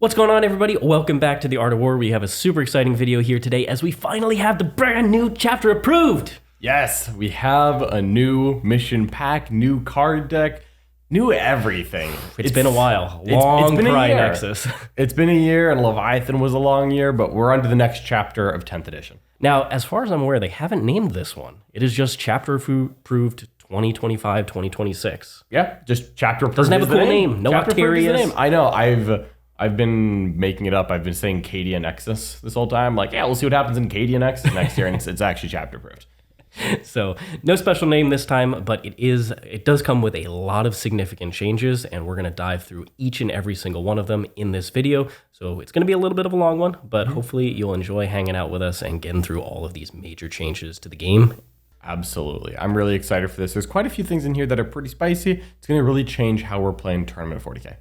What's going on, everybody? Welcome back to the Art of War. We have a super exciting video here today as we finally have the brand new chapter approved. Yes, we have a new mission pack, new card deck, new everything. It's been a while. It's been a year. Nexus. It's been a year, and Leviathan was a long year, but we're on to the next chapter of 10th edition. Now, as far as I'm aware, they haven't named this one. It is just chapter approved 2025-2026. Yeah, just chapter approved. Doesn't have a cool name. No Octarius. I know. I've been making it up. I've been saying Cadia Nexus this whole time. Like, yeah, we'll see what happens in Cadia Nexus next year, and it's actually chapter approved. So no special name this time, but it does come with a lot of significant changes, and we're going to dive through each and every single one of them in this video. So it's going to be a little bit of a long one, but hopefully you'll enjoy hanging out with us and getting through all of these major changes to the game. Absolutely. I'm really excited for this. There's quite a few things in here that are pretty spicy. It's going to really change how we're playing Tournament of 40K.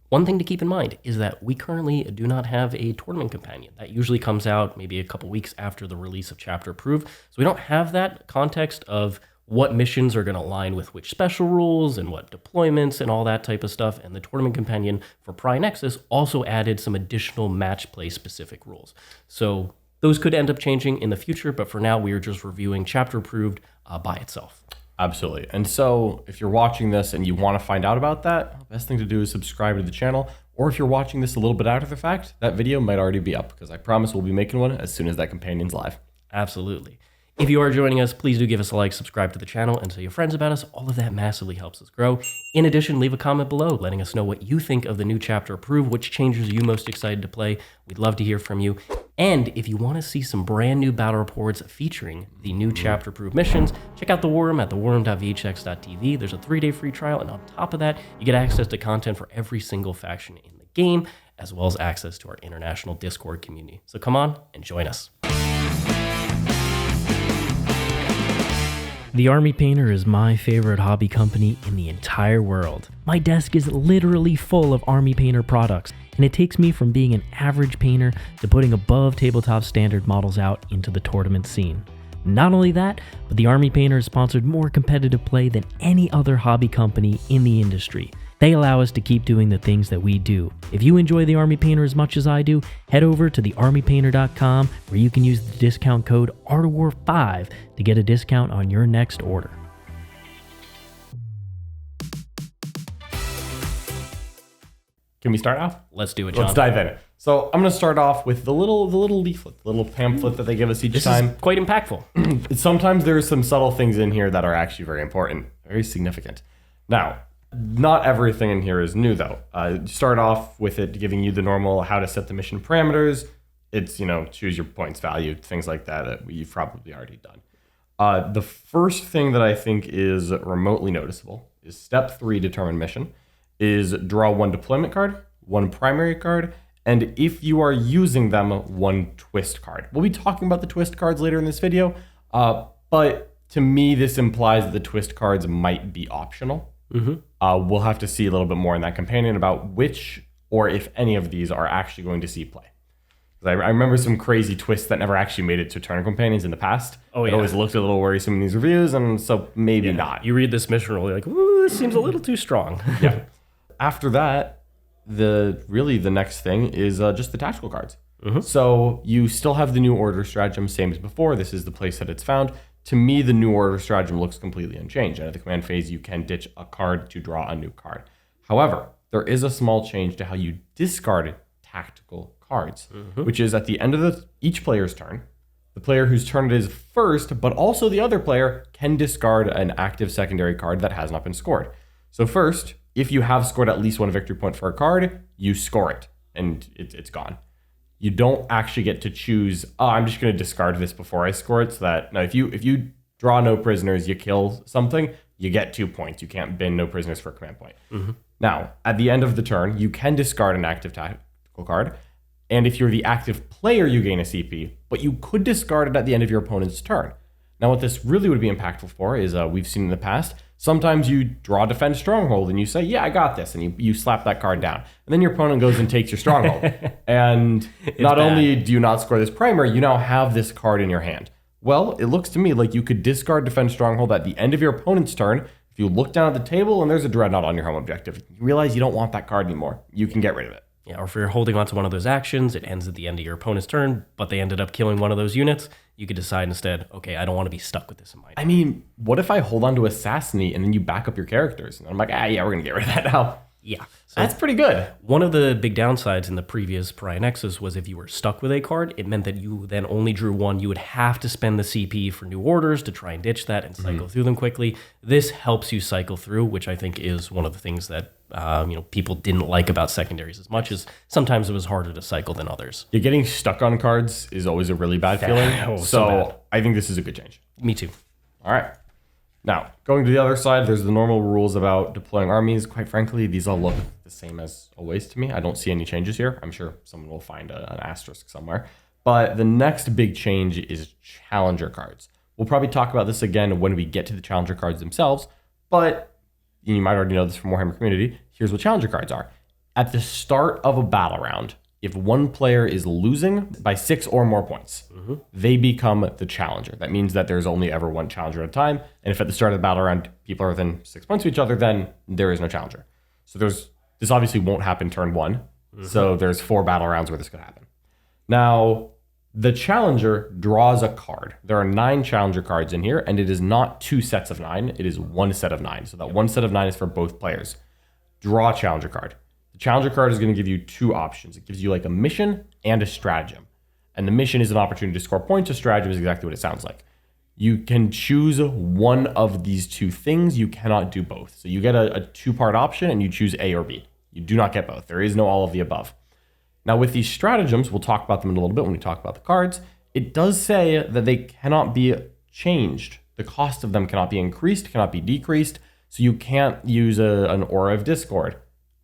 One thing to keep in mind is that we currently do not have a tournament companion. That usually comes out maybe a couple weeks after the release of Chapter Approved. So we don't have that context of what missions are going to align with which special rules and what deployments and all that type of stuff. And the tournament companion for Pry Nexus also added some additional match play specific rules. So those could end up changing in the future, but for now we are just reviewing Chapter Approved by itself. Absolutely. And so if you're watching this and you want to find out about that, the best thing to do is subscribe to the channel. Or if you're watching this a little bit after the fact, that video might already be up, because I promise we'll be making one as soon as that companion's live. Absolutely. If you are joining us, please do give us a like, subscribe to the channel, and tell your friends about us. All of that massively helps us grow. In addition, leave a comment below letting us know what you think of the new Chapter Approved, which changes are you most excited to play. We'd love to hear from you. And if you want to see some brand new battle reports featuring the new Chapter Approved missions, check out the War Room at thewarroom.vhx.tv. There's a 3-day free trial, and on top of that, you get access to content for every single faction in the game, as well as access to our international Discord community. So come on and join us. The Army Painter is my favorite hobby company in the entire world. My desk is literally full of Army Painter products, and it takes me from being an average painter to putting above tabletop standard models out into the tournament scene. Not only that, but the Army Painter has sponsored more competitive play than any other hobby company in the industry. They allow us to keep doing the things that we do. If you enjoy the Army Painter as much as I do, head over to thearmypainter.com where you can use the discount code ARTOFWAR5 to get a discount on your next order. Can we start off? Let's do it, John. Let's dive in. So I'm going to start off with the little leaflet, the little pamphlet that they give us each time. This is quite impactful. Sometimes there are some subtle things in here that are actually very important, very significant. Now, not everything in here is new, though. Start off with it giving you the normal how to set the mission parameters. It's, choose your points value, things like that you've probably already done. The first thing that I think is remotely noticeable is step 3, determine mission, is draw 1 deployment card, 1 primary card, and if you are using them, 1 twist card. We'll be talking about the twist cards later in this video, but to me, this implies that the twist cards might be optional. We'll have to see a little bit more in that companion about which or if any of these are actually going to see play. I remember some crazy twists that never actually made it to tournament companions in the past. Oh, yeah. It always looked a little worrisome in these reviews, and so maybe not. You read this mission roll, you're like, ooh, this seems a little too strong. Yeah. After that, the next thing is just the tactical cards. So you still have the new order stratagem, same as before. This is the place that it's found. To me, the new order stratagem looks completely unchanged. And at the command phase, you can ditch a card to draw a new card. However, there is a small change to how you discard tactical cards, which is at the end of each player's turn, the player whose turn it is first, but also the other player, can discard an active secondary card that has not been scored. So first, if you have scored at least 1 victory point for a card, you score it, and it's gone. You don't actually get to choose, I'm just going to discard this before I score it, so that, now if you draw no prisoners, you kill something, you get 2 points. You can't bin no prisoners for a command point. Now, at the end of the turn, you can discard an active tactical card, and if you're the active player, you gain a CP, but you could discard it at the end of your opponent's turn. Now, what this really would be impactful for is, we've seen in the past, sometimes you draw defend Stronghold and you say, yeah, I got this, and you slap that card down. And then your opponent goes and takes your Stronghold. And not only do you not score this primary, you now have this card in your hand. Well, it looks to me like you could discard defend Stronghold at the end of your opponent's turn. If you look down at the table and there's a Dreadnought on your home objective, you realize you don't want that card anymore. You can get rid of it. Yeah, or if you're holding on to one of those actions, it ends at the end of your opponent's turn, but they ended up killing one of those units, you could decide instead, okay, I don't want to be stuck with this in my turn. I mean, what if I hold on to Assassinate and then you back up your characters? And I'm like, yeah, we're going to get rid of that now. Yeah. So That's pretty good. one of the big downsides in the previous Pariah Nexus was if you were stuck with a card, it meant that you then only drew one. You would have to spend the CP for new orders to try and ditch that and cycle through them quickly. This helps you cycle through, which I think is one of the things that people didn't like about secondaries as much, as sometimes it was harder to cycle than others. Yeah, getting stuck on cards is always a really bad feeling. Oh, so so bad. I think this is a good change. Me too. All right. Now, going to the other side, there's the normal rules about deploying armies. Quite frankly, these all look the same as always to me. I don't see any changes here. I'm sure someone will find an asterisk somewhere. But the next big change is challenger cards. We'll probably talk about this again when we get to the challenger cards themselves, but you might already know this from Warhammer community. Here's what challenger cards are. At the start of a battle round, if one player is losing by 6 or more points, they become the challenger. That means that there's only ever one challenger at a time. And if at the start of the battle round, people are within 6 points of each other, then there is no challenger. So this obviously won't happen turn 1. So there's 4 battle rounds where this could happen. Now, the challenger draws a card. There are 9 challenger cards in here, and it is not 2 sets of 9. It is 1 set of 9. So that 1 set of 9 is for both players. Draw a challenger card. The challenger card is going to give you 2 options. It gives you like a mission and a stratagem. And the mission is an opportunity to score points. A stratagem is exactly what it sounds like. You can choose one of these 2 things. You cannot do both. So you get a 2-part option and you choose A or B. You do not get both. There is no all of the above. Now with these stratagems, we'll talk about them in a little bit when we talk about the cards. It does say that they cannot be changed. The cost of them cannot be increased, cannot be decreased. So you can't use an Aura of Discord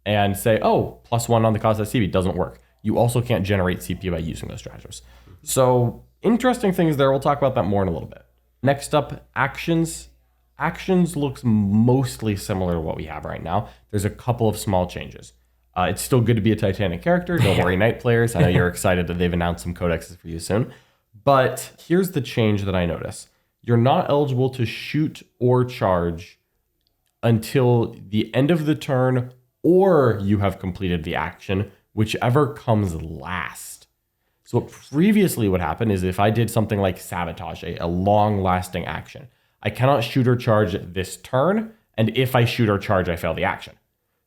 and say, oh, +1 on the cost of CP. It doesn't work. You also can't generate CP by using those stratagems. So interesting things there. We'll talk about that more in a little bit. Next up, actions. Actions looks mostly similar to what we have right now. There's a couple of small changes. It's still good to be a Titanic character. Don't worry, Knight players. I know you're excited that they've announced some codexes for you soon. But here's the change that I notice. You're not eligible to shoot or charge until the end of the turn or you have completed the action, whichever comes last. So what previously would happen is if I did something like Sabotage, a long-lasting action, I cannot shoot or charge this turn, and if I shoot or charge, I fail the action.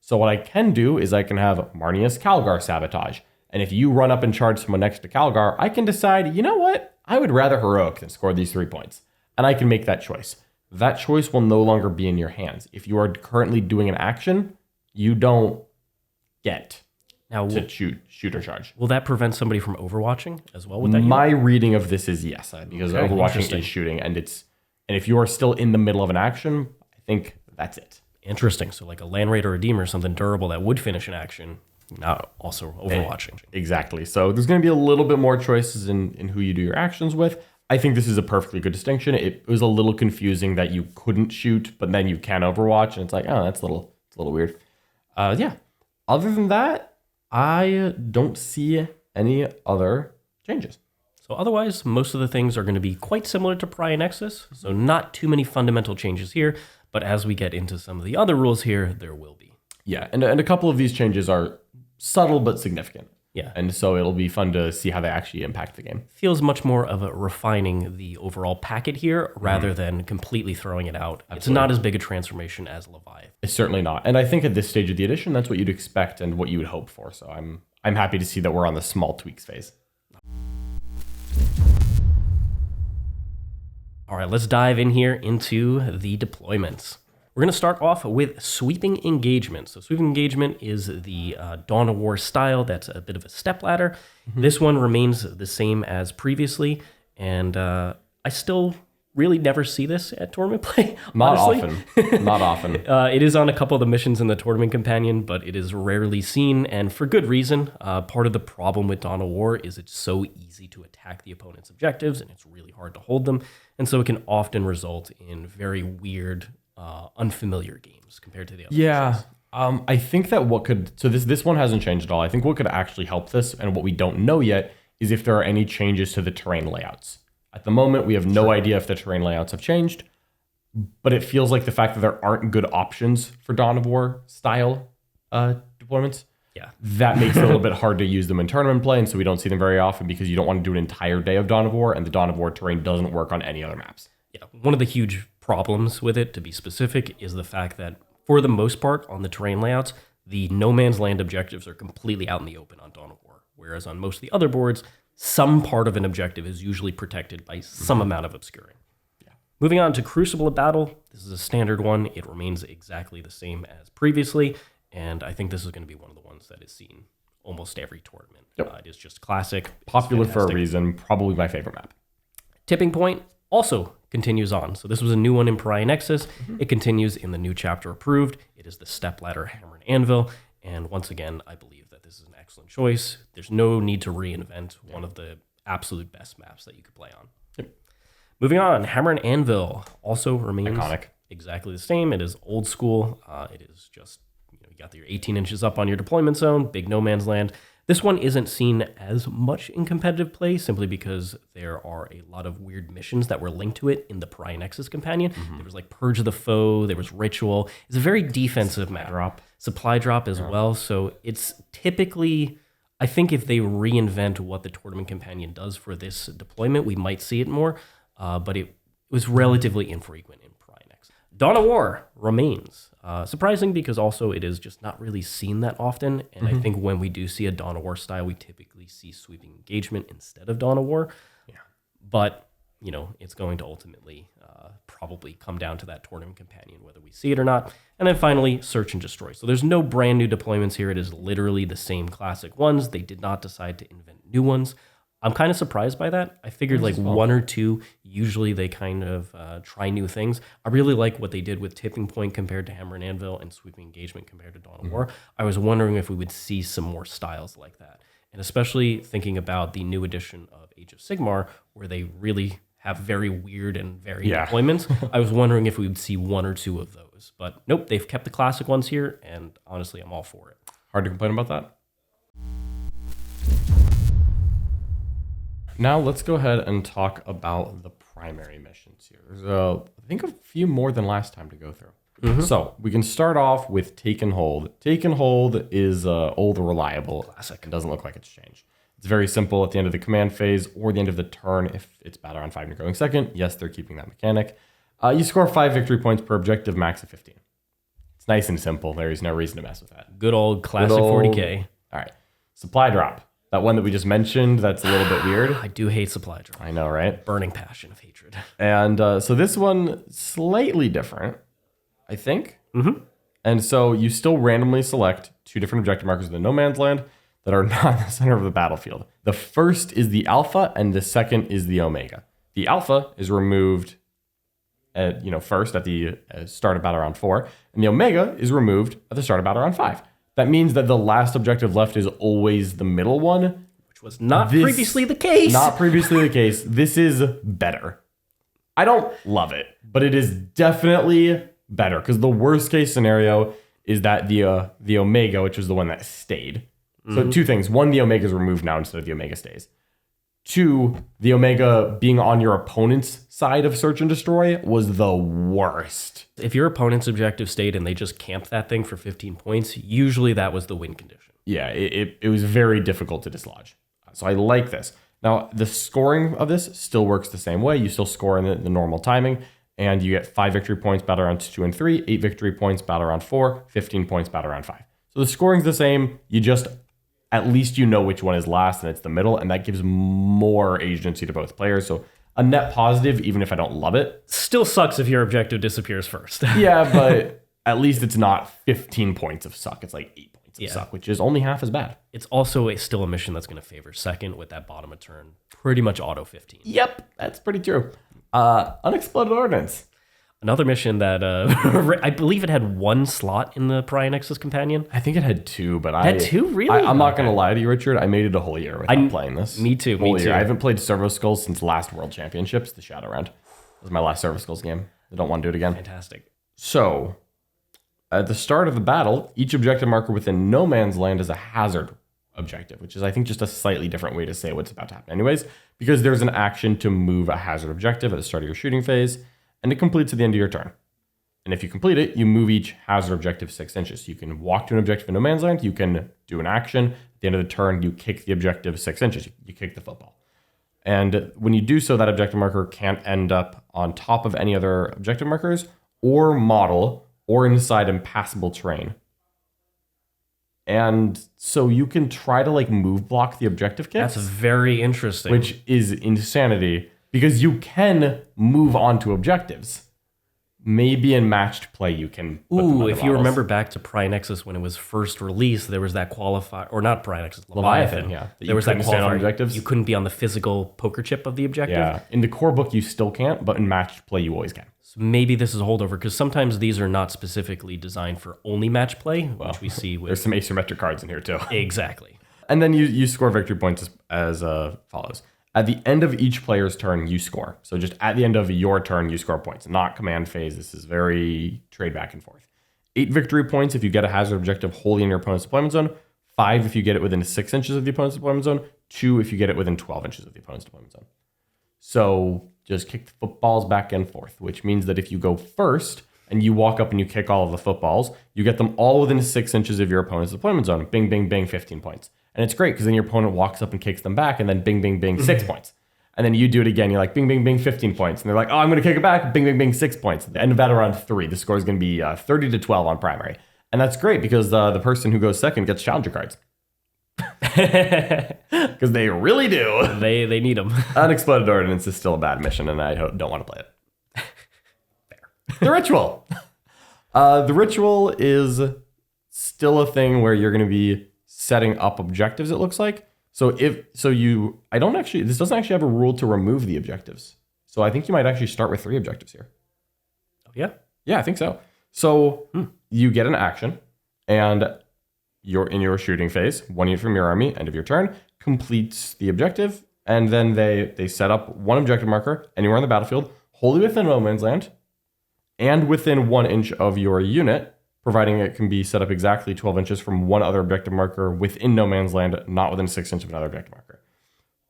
So what I can do is I can have Marnius Calgar Sabotage, and if you run up and charge someone next to Calgar, I can decide, you know what? I would rather heroic than score these 3 points, and I can make that choice. That choice will no longer be in your hands. If you are currently doing an action, you don't get Now, to shoot or charge. will that prevent somebody from overwatching as well with that? My reading of this is yes, because Okay, overwatching interesting. is shooting, and if you are still in the middle of an action, I think that's it. Interesting. So like a Land Raider Redeemer, something durable that would finish an action, not also overwatching. Exactly. So there's going to be a little bit more choices in who you do your actions with. I think this is a perfectly good distinction. It was a little confusing that you couldn't shoot, but then you can overwatch, and it's like, oh, it's a little weird. Yeah. Other than that, I don't see any other changes. So otherwise, most of the things are going to be quite similar to Pariah Nexus. So not too many fundamental changes here. But as we get into some of the other rules here, there will be. Yeah, and a couple of these changes are subtle but significant. Yeah. And so it'll be fun to see how they actually impact the game. Feels much more of a refining the overall packet here rather than completely throwing it out. Absolutely. It's not as big a transformation as Leviathan. It's certainly not. And I think at this stage of the edition, that's what you'd expect and what you would hope for. So I'm happy to see that we're on the small tweaks phase. All right, let's dive in here into the deployments. We're going to start off with Sweeping Engagement. So Sweeping Engagement is the Dawn of War style. That's a bit of a stepladder. This one remains the same as previously, and I still really never see this at tournament play. Not honestly. often. Not often. It is on a couple of the missions in the Tournament Companion, but it is rarely seen, and for good reason. Part of the problem with Dawn of War is it's so easy to attack the opponent's objectives, and it's really hard to hold them, and so it can often result in very weird, unfamiliar games compared to the other missions. I think that this one hasn't changed at all. I think what could actually help this, and what we don't know yet, is if there are any changes to the terrain layouts. At the moment, we have no idea if the terrain layouts have changed, but it feels like the fact that there aren't good options for Dawn of War style deployments Yeah. That makes it a little bit hard to use them in tournament play, and so we don't see them very often because you don't want to do an entire day of Dawn of War, and the Dawn of War terrain doesn't work on any other maps. Yeah, one of the huge problems with it, to be specific, is the fact that for the most part on the terrain layouts, the no man's land objectives are completely out in the open on Dawn of War, whereas on most of the other boards, some part of an objective is usually protected by some amount of obscuring. Yeah. Moving on to Crucible of Battle, this is a standard one. It remains exactly the same as previously, and I think this is going to be one of the ones that is seen almost every tournament. Yep. It is just classic. Popular for a reason, probably my favorite map. Tipping Point also continues on. So this was a new one in Pariah Nexus. It continues in the new chapter approved. It is the Step Ladder Hammer and Anvil. And once again, I believe that this is an excellent choice. There's no need to reinvent one of the absolute best maps that you could play on. Yep. Moving on, Hammer and Anvil also remains iconic. Exactly the same. It is old school. It is just, you got your 18 inches up on your deployment zone, big no man's land. This one isn't seen as much in competitive play simply because there are a lot of weird missions that were linked to it in the Pariah Nexus companion. There was like Purge the Foe, there was Ritual. It's a very defensive map. Supply drop as well. So it's typically, I think if they reinvent what the tournament companion does for this deployment, we might see it more. But it was relatively infrequent in Pariah Nexus. Dawn of War remains. Surprising because also it is just not really seen that often. And I think when we do see a Dawn of War style, we typically see sweeping engagement instead of Dawn of War. Yeah. But, it's going to ultimately probably come down to that tournament companion, whether we see it or not. And then finally, Search and Destroy. So there's no brand new deployments here. It is literally the same classic ones. They did not decide to invent new ones. I'm kind of surprised by that. I figured like one or two, usually they kind of try new things. I really like what they did with Tipping Point compared to Hammer and Anvil and Sweeping Engagement compared to Dawn of War. I was wondering if we would see some more styles like that. And especially thinking about the new edition of Age of Sigmar, where they really have very weird and varied deployments. I was wondering if we would see one or two of those. But nope, they've kept the classic ones here, and honestly, I'm all for it. Hard to complain about that. Now let's go ahead and talk about the primary missions here. There's I think a few more than last time to go through. So we can start off with Take and Hold. Take and Hold is old reliable. Classic. It doesn't look like it's changed. It's very simple at the end of the command phase or the end of the turn if it's battle round 5 and you're going second. Yes, they're keeping that mechanic. You score 5 victory points per objective, max of 15. It's nice and simple. There is no reason to mess with that. Good old classic 40K. All right. Supply drop. That one that we just mentioned, that's a little bit weird. I do hate supply drop. I know, right? Burning passion of hatred. And so this one, slightly different, I think. And so you still randomly select 2 different objective markers in the no man's land that are not in the center of the battlefield. The first is the Alpha, and the second is the Omega. The Alpha is removed first at the start of battle round 4, and the Omega is removed at the start of battle round 5. That means that the last objective left is always the middle one, which was not previously the case. Not previously the case. This is better. I don't love it, but it is definitely better because the worst case scenario is that the Omega, which was the one that stayed. So 2 things. 1, the Omega is removed now instead of the Omega stays. 2, the Omega being on your opponent's side of Search and Destroy was the worst. If your opponent's objective stayed and they just camped that thing for 15 points, usually that was the win condition. Yeah, it was very difficult to dislodge. So I like this. Now, the scoring of this still works the same way. You still score in the normal timing, and you get 5 victory points battle rounds 2 and 3, 8 victory points battle round 4, 15 points battle round 5. So the scoring's the same. You just, at least you know which one is last, and it's the middle, and that gives more agency to both players. So a net positive, even if I don't love it. Still sucks if your objective disappears first. Yeah, but at least it's not 15 points of suck. It's like 8 points of suck, which is only half as bad. It's also still a mission that's going to favor second with that bottom of turn. Pretty much auto 15. Yep, that's pretty true. Unexploded Ordinance. Another mission that I believe it had 1 slot in the Pariah Nexus companion. I think it had 2, but had 2? Really? I'm not going to lie to you, Richard. I made it a whole year without playing this. Me too. I haven't played Servo Skulls since last World Championships, the Shadow Round. It was my last Servo Skulls game. I don't want to do it again. Fantastic. So, at the start of the battle, each objective marker within no man's land is a hazard objective, which is, I think, just a slightly different way to say what's about to happen anyways, because there's an action to move a hazard objective at the start of your shooting phase, and it completes at the end of your turn. And if you complete it, you move each hazard objective 6 inches. So you can walk to an objective in no man's land. You can do an action. At the end of the turn, you kick the objective 6 inches. You kick the football. And when you do so, that objective marker can't end up on top of any other objective markers or model or inside impassable terrain. And so you can try to like move block the objective kicks. That's very interesting. Which is insanity because you can move onto objectives. Maybe in matched play you can. If you remember back to Prynexus when it was first released, there was that qualifier, or not Prynexus, Leviathan. Yeah, there was that qualifier. Objectives. You couldn't be on the physical poker chip of the objective. Yeah, in the core book you still can't, but in matched play you always can. So maybe this is a holdover because sometimes these are not specifically designed for only match play, which we see with. There's some asymmetric cards in here too. Exactly. And then you score victory points as follows. At the end of each player's turn, you score. So just at the end of your turn, you score points, not command phase. This is very trade back and forth. 8 victory points if you get a hazard objective wholly in your opponent's deployment zone. 5 if you get it within 6 inches of the opponent's deployment zone. 2 if you get it within 12 inches of the opponent's deployment zone. So just kick the footballs back and forth, which means that if you go first and you walk up and you kick all of the footballs, you get them all within 6 inches of your opponent's deployment zone. Bing, bing, bing, 15 points. And it's great because then your opponent walks up and kicks them back and then bing, bing, bing, 6 points. And then you do it again. You're like, bing, bing, bing, 15 points. And they're like, oh, I'm going to kick it back. Bing, bing, bing, 6 points. At the end of battle round 3, the score is going to be 30 to 12 on primary. And that's great because the person who goes second gets challenger cards. Because they really do. They need them. Unexploded Ordinance is still a bad mission, and I don't want to play it. Fair. The Ritual. The Ritual is still a thing where you're going to be setting up objectives, it looks like. This doesn't actually have a rule to remove the objectives. So I think you might actually start with 3 objectives here. Oh, yeah? Yeah, I think so. So you get an action, and you're in your shooting phase. 1 unit from your army, end of your turn, completes the objective, and then they set up 1 objective marker anywhere on the battlefield, wholly within no man's land, and within 1 inch of your unit, providing it can be set up exactly 12 inches from 1 other objective marker within no man's land, not within 6 inches of another objective marker.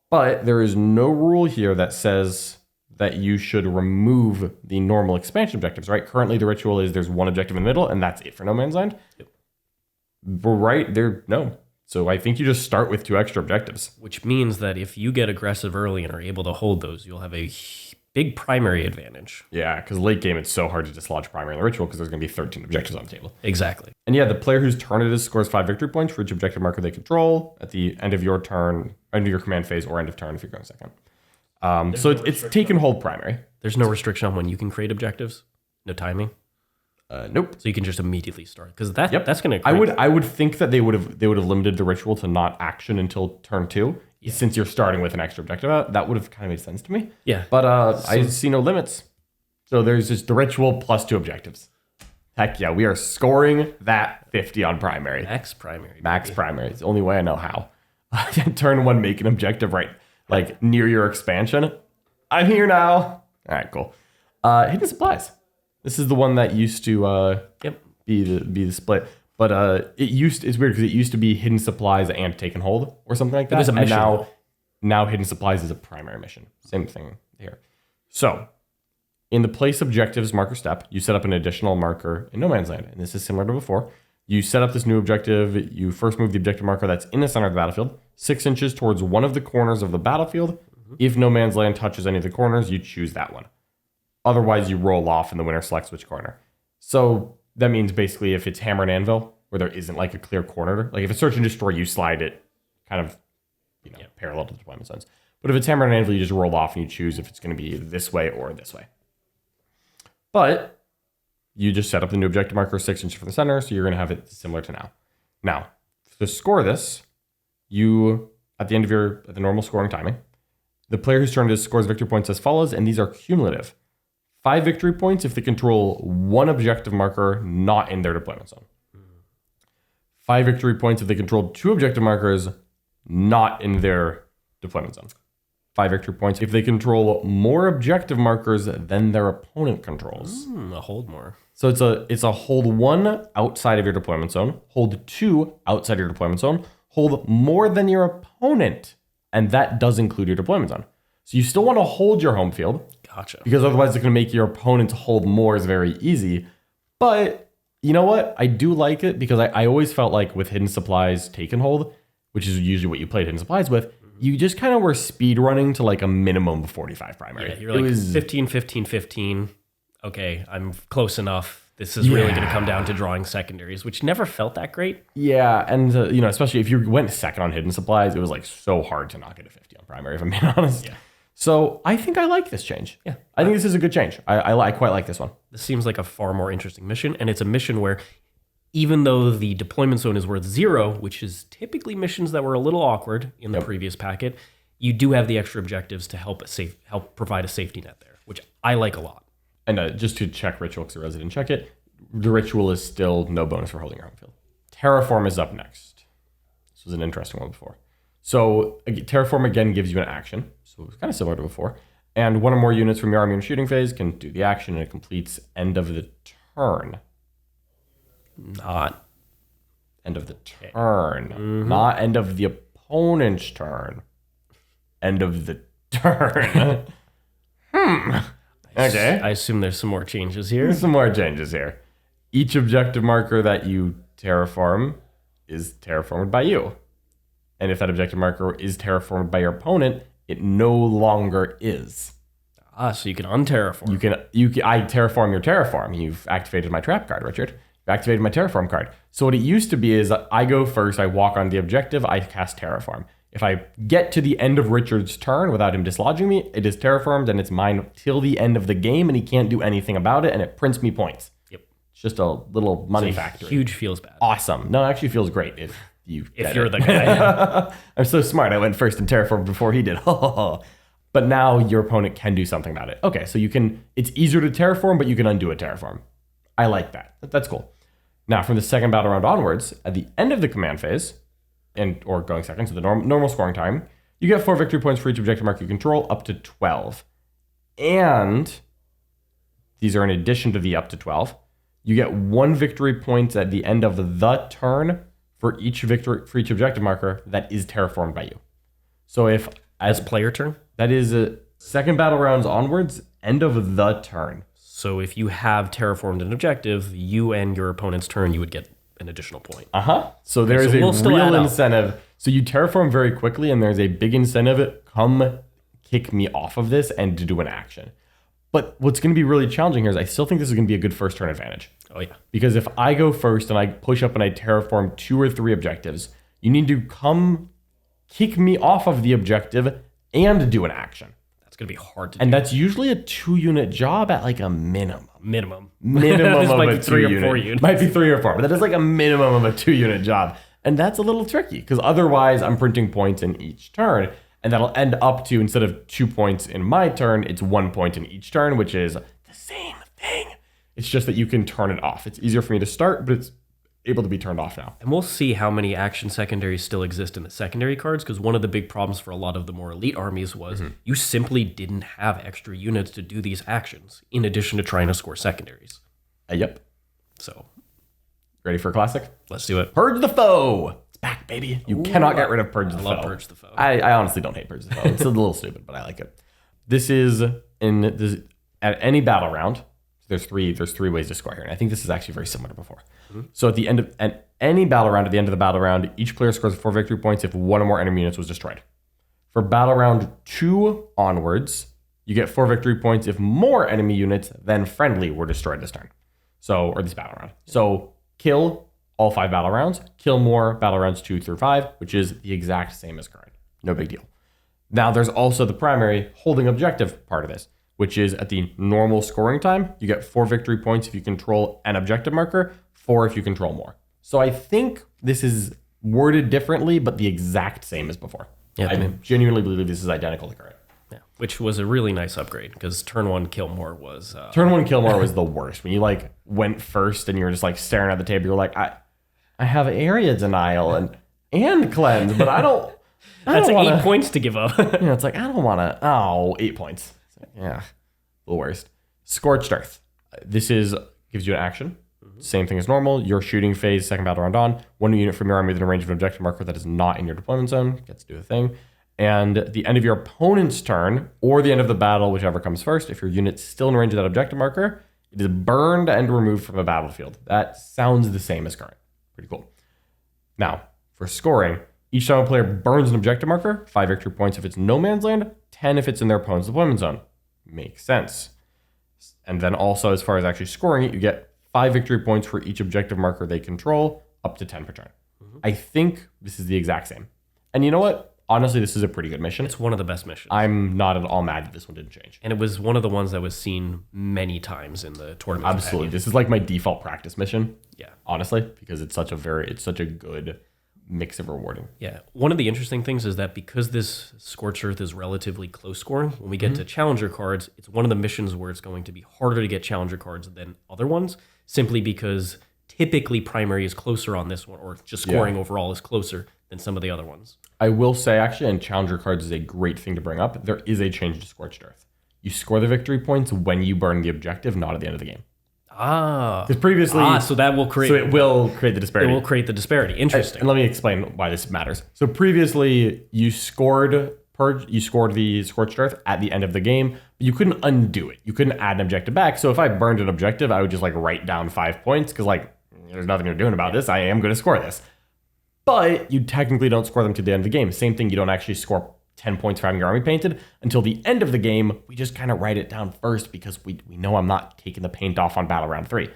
But there is no rule here that says that you should remove the normal expansion objectives, right? Currently, the ritual is there's 1 objective in the middle, and that's it for no man's land. Yep. But right there, no. So I think you just start with 2 extra objectives. Which means that if you get aggressive early and are able to hold those, you'll have a big primary advantage. Yeah, because late game, it's so hard to dislodge primary in the ritual because there's going to be 13 objectives on the table. Exactly. And yeah, the player whose turn it is scores 5 victory points for each objective marker they control at the end of your turn, end of your command phase, or end of turn if you're going second. So it's take and hold primary. There's no restriction on when you can create objectives? No timing? Nope. So you can just immediately start because that's going to. I would think that they would have limited the ritual to not action until turn 2. Yeah. Since you're starting with an extra objective out, that would have kind of made sense to me. Yeah. But I see no limits. So there's just the ritual plus 2 objectives. Heck yeah, we are scoring that 50 on primary. Max primary. Max primary. It's the only way I know how. Turn 1, make an objective right, like near your expansion. I'm here now. All right, cool. Hidden supplies. This is the one that used to be the split. But it's weird because it used to be hidden supplies and take and hold or something like that. It was a mission. And now hidden supplies is a primary mission. Same thing here. So in the place objectives marker step, you set up an additional marker in no man's land. And this is similar to before. You set up this new objective. You first move the objective marker that's in the center of the battlefield, 6 inches towards one of the corners of the battlefield. Mm-hmm. If no man's land touches any of the corners, you choose that one. Otherwise, you roll off and the winner selects which corner. So that means basically if it's hammer and anvil, where there isn't like a clear corner, like if it's search and destroy, you slide it kind of, parallel to the deployment zones. But if it's hammer and anvil, you just roll off and you choose if it's going to be this way or this way. But you just set up the new objective marker 6 inches from the center, so you're going to have it similar to now. Now, to score this, you, at the end of the normal scoring timing, the player whose turn it is scores victory points as follows, and these are cumulative. 5 victory points if they control 1 objective marker not in their deployment zone. 5 victory points if they control 2 objective markers not in their deployment zone. 5 victory points if they control more objective markers than their opponent controls. A hold more. So it's a hold 1 outside of your deployment zone, hold 2 outside your deployment zone, hold more than your opponent, and that does include your deployment zone. So you still want to hold your home field. Gotcha. Because otherwise it's going to make your opponent's hold more is very easy. But you know what? I do like it because I always felt like with Hidden Supplies Take and Hold, which is usually what you played Hidden Supplies with, you just kind of were speed running to like a minimum of 45 primary. Yeah, you're like 15, 15, 15. Okay, I'm close enough. This is really going to come down to drawing secondaries, which never felt that great. Yeah, and especially if you went second on Hidden Supplies, it was like so hard to not get a 50 on primary, if I'm being honest. Yeah. So I think I like this change. Yeah. I think this is a good change. I quite like this one. This seems like a far more interesting mission, and it's a mission where even though the deployment zone is worth 0, which is typically missions that were a little awkward in the previous packet, you do have the extra objectives to help provide a safety net there, which I like a lot. And just to check Ritual, because the resident check it, the Ritual is still no bonus for holding your home field. Terraform is up next. This was an interesting one before. So Terraform again gives you an action, so it's kind of similar to before. And one or more units from your army in shooting phase can do the action, and it completes end of the turn. Not end of the turn. Not end of the opponent's turn. End of the turn. Okay. I assume there's some more changes here. There's some more changes here. Each objective marker that you terraform is terraformed by you. And if that objective marker is terraformed by your opponent, it no longer is. So you can unterraform. I terraform your terraform. You've activated my trap card, Richard. You've activated my terraform card. So what it used to be is I go first, I walk on the objective, I cast terraform. If I get to the end of Richard's turn without him dislodging me, it is terraformed and it's mine till the end of the game, and he can't do anything about it, and it prints me points. Yep. It's just a little money factory. Huge feels bad. Awesome. No, it actually feels great if you're the guy. I'm so smart. I went first in terraform before he did. But now your opponent can do something about it. Okay, so it's easier to terraform, but you can undo a terraform. I like that. That's cool. Now, from the second battle round onwards, at the end of the command phase, or going second, so the normal scoring time, you get 4 victory points for each objective mark you control, up to 12. And these are in addition to the up to 12. You get 1 victory point at the end of the turn for each objective marker that is terraformed by you. So if as player turn, that is a second battle rounds onwards, end of the turn. So if you have terraformed an objective, you and your opponent's turn, you would get an additional point. So there is a real incentive. So you terraform very quickly, and there's a big incentive. Come kick me off of this and to do an action. But what's going to be really challenging here is I still think this is going to be a good first turn advantage. Oh, yeah. Because if I go first and I push up and I terraform 2 or 3 objectives, you need to come kick me off of the objective and do an action. That's going to be hard to do. And that's usually a 2-unit job at like a minimum. Minimum of a 3 or 4 units. Might be 3 or 4, but that is like a minimum of a 2-unit job. And that's a little tricky because otherwise I'm printing points in each turn. And that'll end up to, instead of 2 points in my turn, it's 1 point in each turn, which is the same thing. It's just that you can turn it off. It's easier for me to start, but it's able to be turned off now. And we'll see how many action secondaries still exist in the secondary cards, because one of the big problems for a lot of the more elite armies was you simply didn't have extra units to do these actions, in addition to trying to score secondaries. Yep. So, ready for a classic? Let's do it. Purge the Foe. It's back, baby. You cannot get rid of Purge the Foe. I love Purge the Foe. I honestly don't hate Purge the Foe. It's a little stupid, but I like it. This is at any battle round. There's three ways to score here, and I think this is actually very similar to before. So at the end of any battle round, at the end of the battle round, each player scores 4 victory points if 1 or more enemy units was destroyed. For battle round 2 onwards, you get 4 victory points if more enemy units than friendly were destroyed this turn. Or this battle round. So kill all 5 battle rounds, kill more battle rounds 2 through 5, which is the exact same as current. No big deal. Now there's also the primary holding objective part of this, which is at the normal scoring time, you get 4 victory points if you control an objective marker, 4 if you control more. So I think this is worded differently, but the exact same as before. Yeah, I genuinely believe this is identical to current. Yeah, which was a really nice upgrade, because turn 1 kill more was... Turn 1 kill more was the worst. When you went first and you were just staring at the table, you're like, I have area denial and cleanse, but I don't... That's like 8 points to give up. It's like, I don't want to... 8 points. Yeah, the worst. Scorched Earth. This gives you an action. Same thing as normal. Your shooting phase, second battle round on. 1 unit from your army within a range of an objective marker that is not in your deployment zone gets to do a thing. And the end of your opponent's turn, or the end of the battle, whichever comes first, if your unit's still in range of that objective marker, It is burned and removed from the battlefield. That sounds the same as current. Pretty cool. Now, for scoring, each time a player burns an objective marker, 5 victory points if it's no man's land, 10 if it's in their opponent's deployment zone. Makes sense. And then also, as far as actually scoring it, you get 5 victory points for each objective marker they control, up to 10 per turn. I think this is the exact same. And you know what? Honestly, this is a pretty good mission. It's one of the best missions. I'm not at all mad that this one didn't change. And it was one of the ones that was seen many times in the tournament. Absolutely. This is like my default practice mission. Yeah. Honestly, because it's such a good mix of rewarding. Yeah. One of the interesting things is that because this Scorched Earth is relatively close scoring, when we get to challenger cards, it's one of the missions where it's going to be harder to get challenger cards than other ones, simply because typically primary is closer on this one, or just scoring overall is closer than some of the other ones. I will say, actually, and challenger cards is a great thing to bring up. There is a change to Scorched Earth. You score the victory points when you burn the objective, not at the end of the game. Because previously, so that will create. So it will create the disparity. It will create the disparity. Interesting. And let me explain why this matters. So previously, you scored Purge, you scored the Scorched Earth at the end of the game, but you couldn't undo it. You couldn't add an objective back. So if I burned an objective, I would just like write down 5 points because like there's nothing you're doing about this. I am going to score this. But you technically don't score them to the end of the game. Same thing, you don't actually score 10 points for having your army painted until the end of the game. We just kind of write it down first because we know I'm not taking the paint off on battle round 3.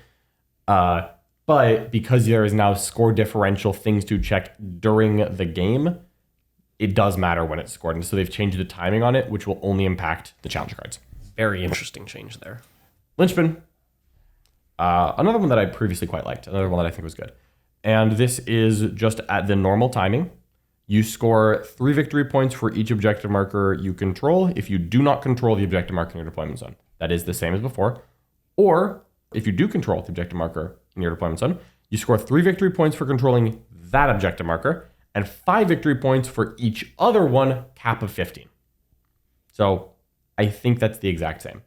But because there is now score differential things to check during the game, it does matter when it's scored. And so they've changed the timing on it, which will only impact the challenger cards. Very interesting change there. Linchpin. Another one that I previously quite liked. Another one that I think was good. And this is just at the normal timing. You score 3 victory points for each objective marker you control if you do not control the objective marker in your deployment zone. That is the same as before. Or if you do control the objective marker in your deployment zone, you score 3 victory points for controlling that objective marker and 5 victory points for each other one, cap of 15. So I think that's the exact same.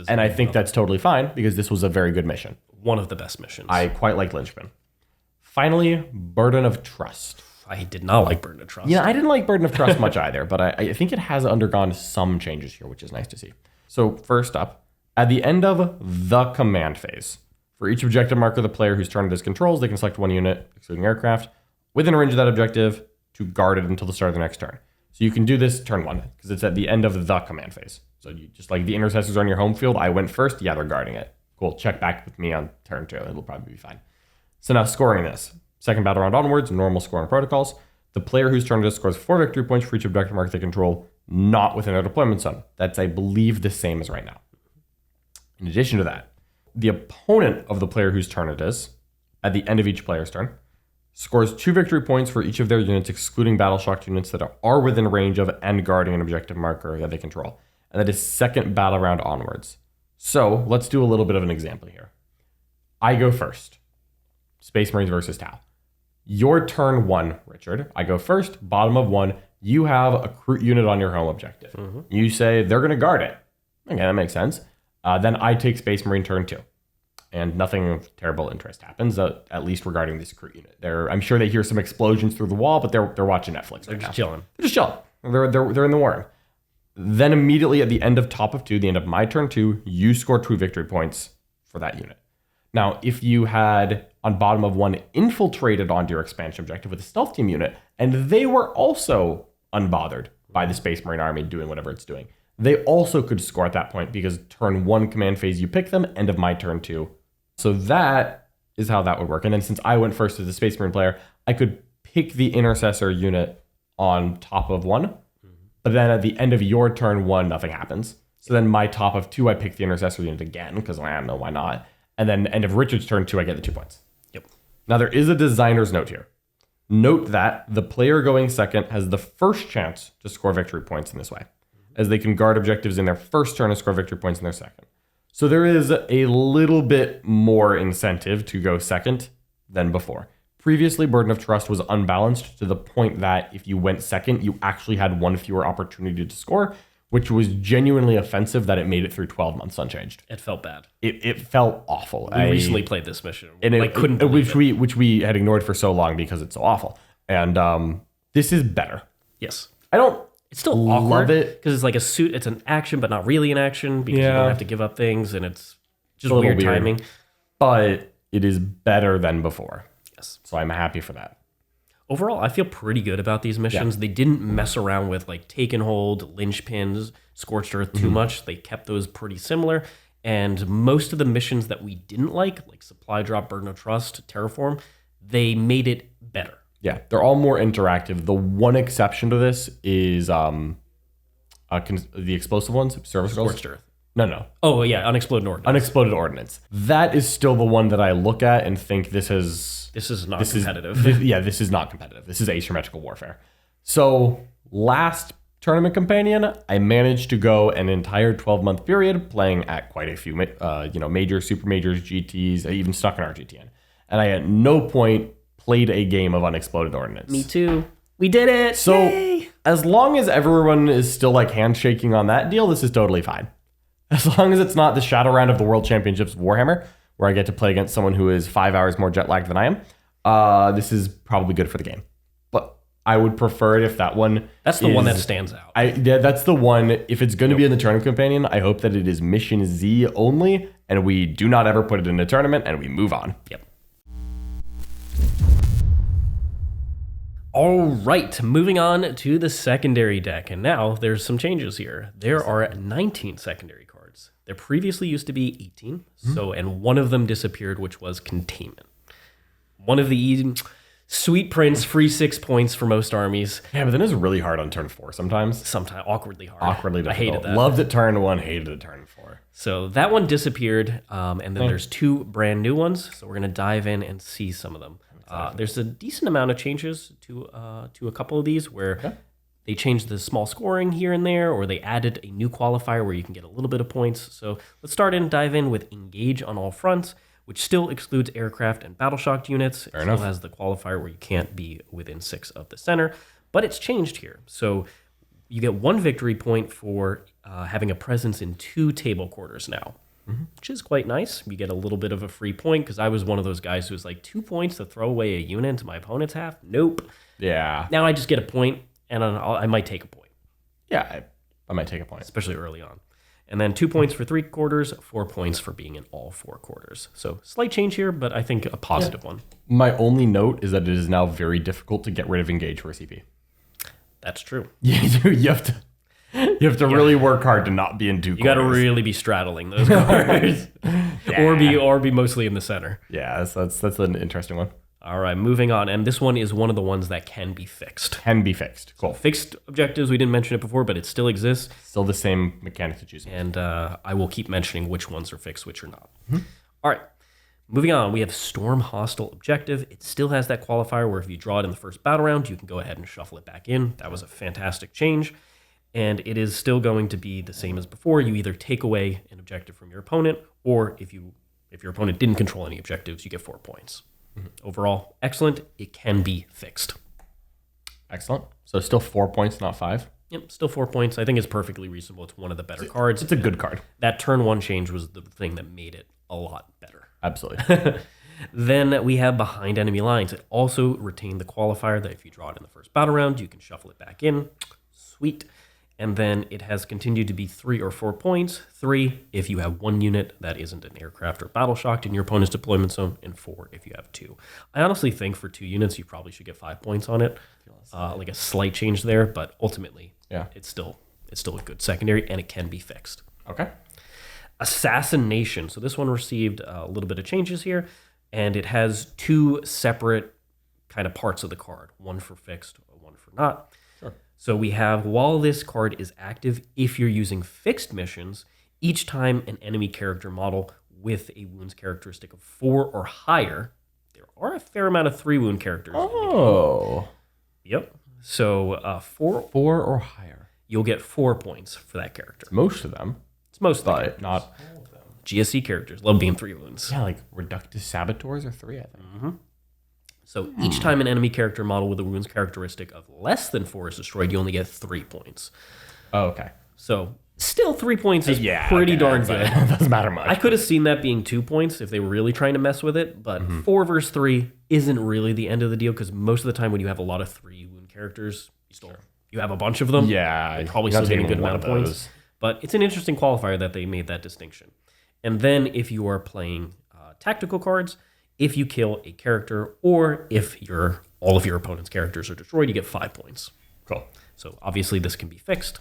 And I think that's totally fine because this was a very good mission. One of the best missions. I quite like Linchpin. Finally, Burden of Trust. I did not like Burden of Trust. Yeah, I didn't like Burden of Trust much either, but I think it has undergone some changes here, which is nice to see. So first up, at the end of the command phase, for each objective marker the player whose turn it is controls, they can select one unit, excluding aircraft, within range of that objective to guard it until the start of the next turn. So you can do this turn 1, because it's at the end of the command phase. So you just like the intercessors on your home field, I went first, yeah, they're guarding it. Cool, check back with me on turn 2, it'll probably be fine. So now scoring this. Second battle round onwards, normal scoring protocols. The player whose turn it is scores 4 victory points for each objective marker they control, not within their deployment zone. That's, I believe, the same as right now. In addition to that, the opponent of the player whose turn it is, at the end of each player's turn, scores 2 victory points for each of their units, excluding battle shocked units that are within range of and guarding an objective marker that they control. And that is second battle round onwards. So let's do a little bit of an example here. I go first. Space Marines versus Tau. Your turn 1, Richard. I go first, bottom of 1. You have a crew unit on your home objective. You say they're going to guard it. Okay, that makes sense. Then I take Space Marine turn 2. And nothing of terrible interest happens, at least regarding this crew unit. I'm sure they hear some explosions through the wall, but they're watching Netflix. They're just chilling. They're just chilling. They're in the war room. Then immediately at the end of top of 2, the end of my turn 2, you score 2 victory points for that unit. Now, if you had on bottom of 1 infiltrated onto your expansion objective with a stealth team unit, and they were also unbothered by the Space Marine army doing whatever it's doing, they also could score at that point because turn 1 command phase, you pick them, end of my turn 2. So that is how that would work. And then since I went first as a Space Marine player, I could pick the intercessor unit on top of 1, but then at the end of your turn 1, nothing happens. So then my top of 2, I pick the intercessor unit again because I don't know why not. And then end of Richard's turn 2, I get the 2 points. Yep. Now there is a designer's note here. Note that the player going second has the first chance to score victory points in this way, as they can guard objectives in their first turn and score victory points in their second. So there is a little bit more incentive to go second than before. Previously, Burden of Trust was unbalanced to the point that if you went second, you actually had 1 fewer opportunity to score, which was genuinely offensive that it made it through 12 months unchanged. It felt bad. It felt awful. We recently played this mission, and which we had ignored for so long because it's so awful. And this is better. Yes. It's still awkward because it's like a suit. It's an action, but not really an action because you don't have to give up things, and it's Just a little weird timing. But it is better than before. Yes. So I'm happy for that. Overall, I feel pretty good about these missions. They didn't mess around with like Take and Hold, Linchpins, Scorched Earth too much. They kept those pretty similar. And most of the missions that we didn't like Supply Drop, Burden of Trust, Terraform, they made it better. Yeah, they're all more interactive. The one exception to this is the explosive ones, Service Girls. Scorched Earth. No. Oh, yeah, Unexploded Ordinance. Unexploded Ordinance. That is still the one that I look at and think this is not competitive. This is not competitive. This is asymmetrical warfare. So last tournament companion, I managed to go an entire 12-month period playing at quite a few major, super majors, GTs, I even stuck in RGTN. And I at no point played a game of Unexploded Ordinance. Me too. We did it. So Yay! as long as everyone is still handshaking on that deal, this is totally fine. As long as it's not the shadow round of the World Championships of Warhammer, where I get to play against someone who is 5 hours more jet lagged than I am, this is probably good for the game. But I would prefer it if that one. That's the one that stands out. That's the one. If it's going to be in the tournament companion, I hope that it is Mission Z only, and we do not ever put it in a tournament, and we move on. Yep. All right, moving on to the secondary deck. And now there's some changes here. There are 19 secondary cards. There previously used to be 18, and one of them disappeared, which was Containment. One of the sweet prints, free 6 points for most armies. Yeah, but then it's really hard on turn 4 sometimes. Sometimes awkwardly hard. Awkwardly difficult. I hated that. Loved it turn 1, hated it turn 4. So that one disappeared, and then there's 2 brand new ones. So we're going to dive in and see some of them. There's a decent amount of changes to a couple of these where they changed the small scoring here and there, or they added a new qualifier where you can get a little bit of points. So let's dive in with Engage on all fronts, which still excludes aircraft and battle shocked units. It still has the qualifier where you can't be within 6 of the center, but it's changed here. So you get 1 victory point for having a presence in 2 table quarters now. Which is quite nice. You get a little bit of a free point because I was one of those guys who was 2 points to throw away a unit into my opponent's half. Nope. Yeah. Now I just get a point, and I might take a point. Yeah, I might take a point. Especially early on. And then 2 points for 3 quarters, 4 points for being in all 4 quarters. So slight change here, but I think a positive one. My only note is that it is now very difficult to get rid of Engage for a CP. That's true. You have to really work hard to not be in 2 You got to really be straddling those cards, or be mostly in the center. Yeah, that's an interesting one. All right, moving on, and this one is one of the ones that can be fixed. Can be fixed. Cool. Fixed objectives, we didn't mention it before, but it still exists. Still the same mechanic to choose. And I will keep mentioning which ones are fixed, which are not. All right, moving on, we have Storm Hostile Objective. It still has that qualifier where if you draw it in the first battle round, you can go ahead and shuffle it back in. That was a fantastic change. And it is still going to be the same as before. You either take away an objective from your opponent, or if your opponent didn't control any objectives, you get 4 points. Overall, excellent. It can be fixed. Excellent. So still 4 points, not 5? Yep, still 4 points. I think it's perfectly reasonable. It's one of the better cards. It's a good card. That turn 1 change was the thing that made it a lot better. Absolutely. Then we have Behind Enemy Lines. It also retained the qualifier that if you draw it in the first battle round, you can shuffle it back in. Sweet. And then it has continued to be 3 or 4 points. 3 if you have 1 unit that isn't an aircraft or battle shocked in your opponent's deployment zone, and 4 if you have 2. I honestly think for 2 units, you probably should get 5 points on it. Like a slight change there, but ultimately, it's still a good secondary, and it can be fixed. Okay. Assassination. So this one received a little bit of changes here, and it has 2 separate kind of parts of the card. One for fixed, one for not. So we have, while this card is active, if you're using fixed missions, each time an enemy character model with a wounds characteristic of 4 or higher, there are a fair amount of 3 wound characters. Oh. Yep. So 4 or higher. You'll get 4 points for that character. Most of them. It's most of them. But not all of them. GSC characters love being 3 wounds. Yeah, Reductus Saboteurs are 3, I think. So each time an enemy character model with a wounds characteristic of less than 4 is destroyed, you only get 3 points. Oh, okay. So still 3 points is pretty darn good. It doesn't matter much. I could have seen that being 2 points if they were really trying to mess with it, but 4 versus 3 isn't really the end of the deal because most of the time when you have a lot of 3 wound characters, you have a bunch of them. Yeah. You're probably still getting a good amount of points. But it's an interesting qualifier that they made that distinction. And then if you are playing tactical cards, if you kill a character or if all of your opponent's characters are destroyed, you get 5 points. Cool. So obviously this can be fixed.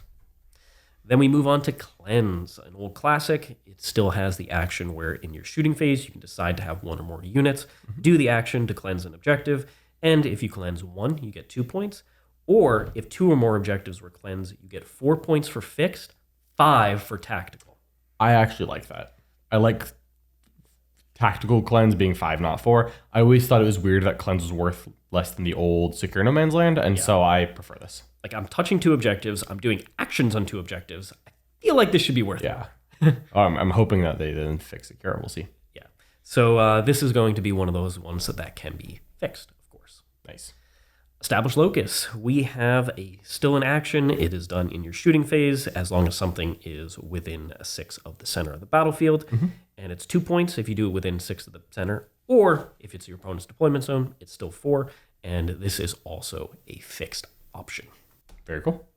Then we move on to Cleanse, an old classic. It still has the action where in your shooting phase, you can decide to have one or more units, do the action to cleanse an objective, and if you cleanse one, you get 2 points. Or if 2 or more objectives were cleansed, you get 4 points for fixed, 5 for tactical. I actually like that. I like tactical cleanse being 5, not 4. I always thought it was weird that cleanse was worth less than the old Secure No Man's Land, and so I prefer this. Like, I'm touching 2 objectives, I'm doing actions on 2 objectives. I feel like this should be worth it. Yeah. I'm hoping that they then fix Secure. We'll see. Yeah. So this is going to be one of those ones that can be fixed, of course. Nice. Establish Locus. We have still in action. It is done in your shooting phase as long as something is within 6 of the center of the battlefield. And it's 2 points if you do it within 6 of the center. Or if it's your opponent's deployment zone, it's still 4. And this is also a fixed option. Very cool.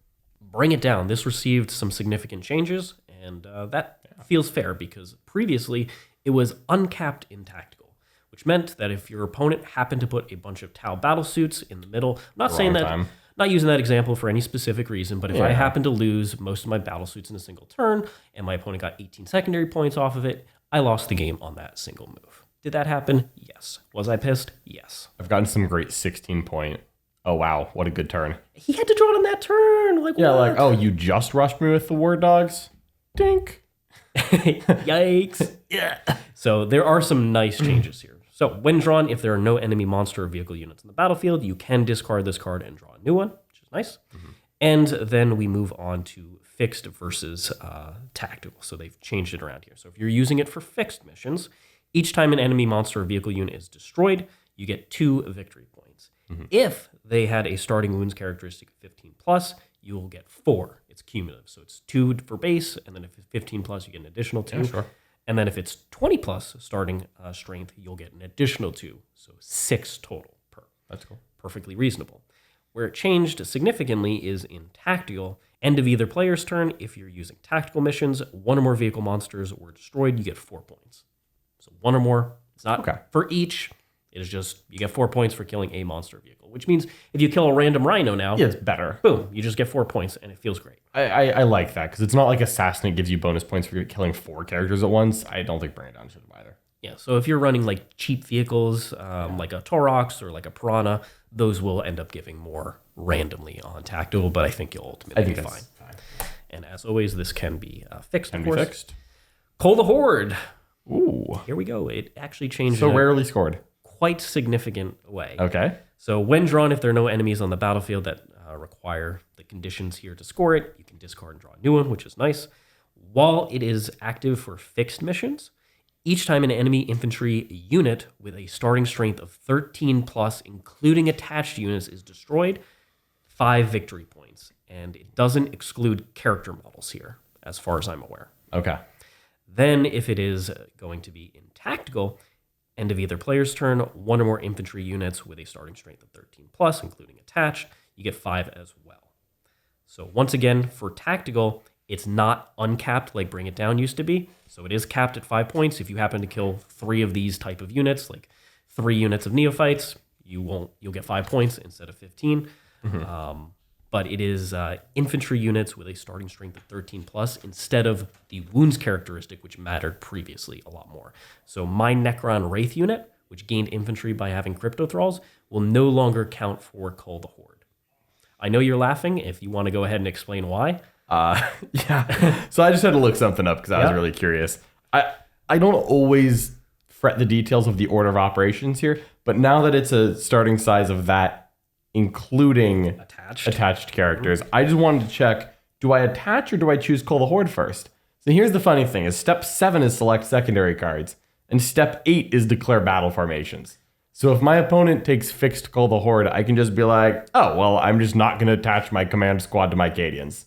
Bring It Down. This received some significant changes, and that feels fair because previously it was uncapped in tactical, which meant that if your opponent happened to put a bunch of Tau battle suits in the middle, I'm not saying that, not using that example for any specific reason, but if I happen to lose most of my battle suits in a single turn and my opponent got 18 secondary points off of it, I lost the game on that single move. Did that happen? Yes. Was I pissed? Yes. I've gotten some great 16-point. Oh, wow. What a good turn. He had to draw it on that turn. Like, yeah, what? like, oh, you just rushed me with the War Dogs? Dink. Yikes. Yeah. So there are some nice changes here. So when drawn, if there are no enemy monster or vehicle units in the battlefield, you can discard this card and draw a new one, which is nice. And then we move on to fixed versus tactical. So they've changed it around here. So if you're using it for fixed missions, each time an enemy monster or vehicle unit is destroyed, you get 2 victory points. If they had a starting wounds characteristic of 15 plus, you will get 4. It's cumulative. So it's 2 for base, and then if it's 15 plus, you get an additional 2. Yeah, sure. And then if it's 20 plus starting strength, you'll get an additional 2. So 6 total per. That's cool. Perfectly reasonable. Where it changed significantly is in tactical. End of either player's turn, if you're using tactical missions, 1 or more vehicle monsters were destroyed, you get 4 points. So 1 or more. It's not for each. It is just, you get 4 points for killing a monster vehicle, which means if you kill a random rhino now, yeah, it's better. Boom, you just get 4 points, and it feels great. I like that, because it's not like Assassinate gives you bonus points for killing 4 characters at once. I don't think Bring It Down should have either. Yeah, so if you're running like cheap vehicles, like a Taurox or like a Piranha, those will end up giving more randomly on tactical, but I think you'll ultimately be fine. And as always, this can be fixed, of course. Fixed. Cull the Horde. Ooh. Here we go. It actually changed So rarely scored. Quite significant way. Okay. So when drawn, if there are no enemies on the battlefield that require the conditions here to score it, you can discard and draw a new one, which is nice. While it is active for fixed missions, each time an enemy infantry unit with a starting strength of 13 plus, including attached units, is destroyed, 5 victory points. And it doesn't exclude character models here, as far as I'm aware. Okay. Then if it is going to be in tactical, end of either player's turn, 1 or more infantry units with a starting strength of 13 plus, including attached, you get 5 as well. So once again, for tactical, it's not uncapped like Bring It Down used to be. So it is capped at 5 points. If you happen to kill 3 of these type of units, like 3 units of neophytes, you'll get 5 points instead of 15. But it is infantry units with a starting strength of 13 plus instead of the wounds characteristic, which mattered previously a lot more. So my Necron Wraith unit, which gained infantry by having Crypto Thralls, will no longer count for Cull the Horde. I know you're laughing. If you want to go ahead and explain why. Yeah. So I just had to look something up because I was really curious. I don't always fret the details of the order of operations here, but now that it's a starting size of that, including attached characters, I just wanted to check, do I attach or do I choose Cull the Horde first? So here's the funny thing, is step 7 is select secondary cards, and step 8 is declare battle formations. So if my opponent takes fixed Cull the Horde, I can just be like, oh, well, I'm just not going to attach my command squad to my Cadians.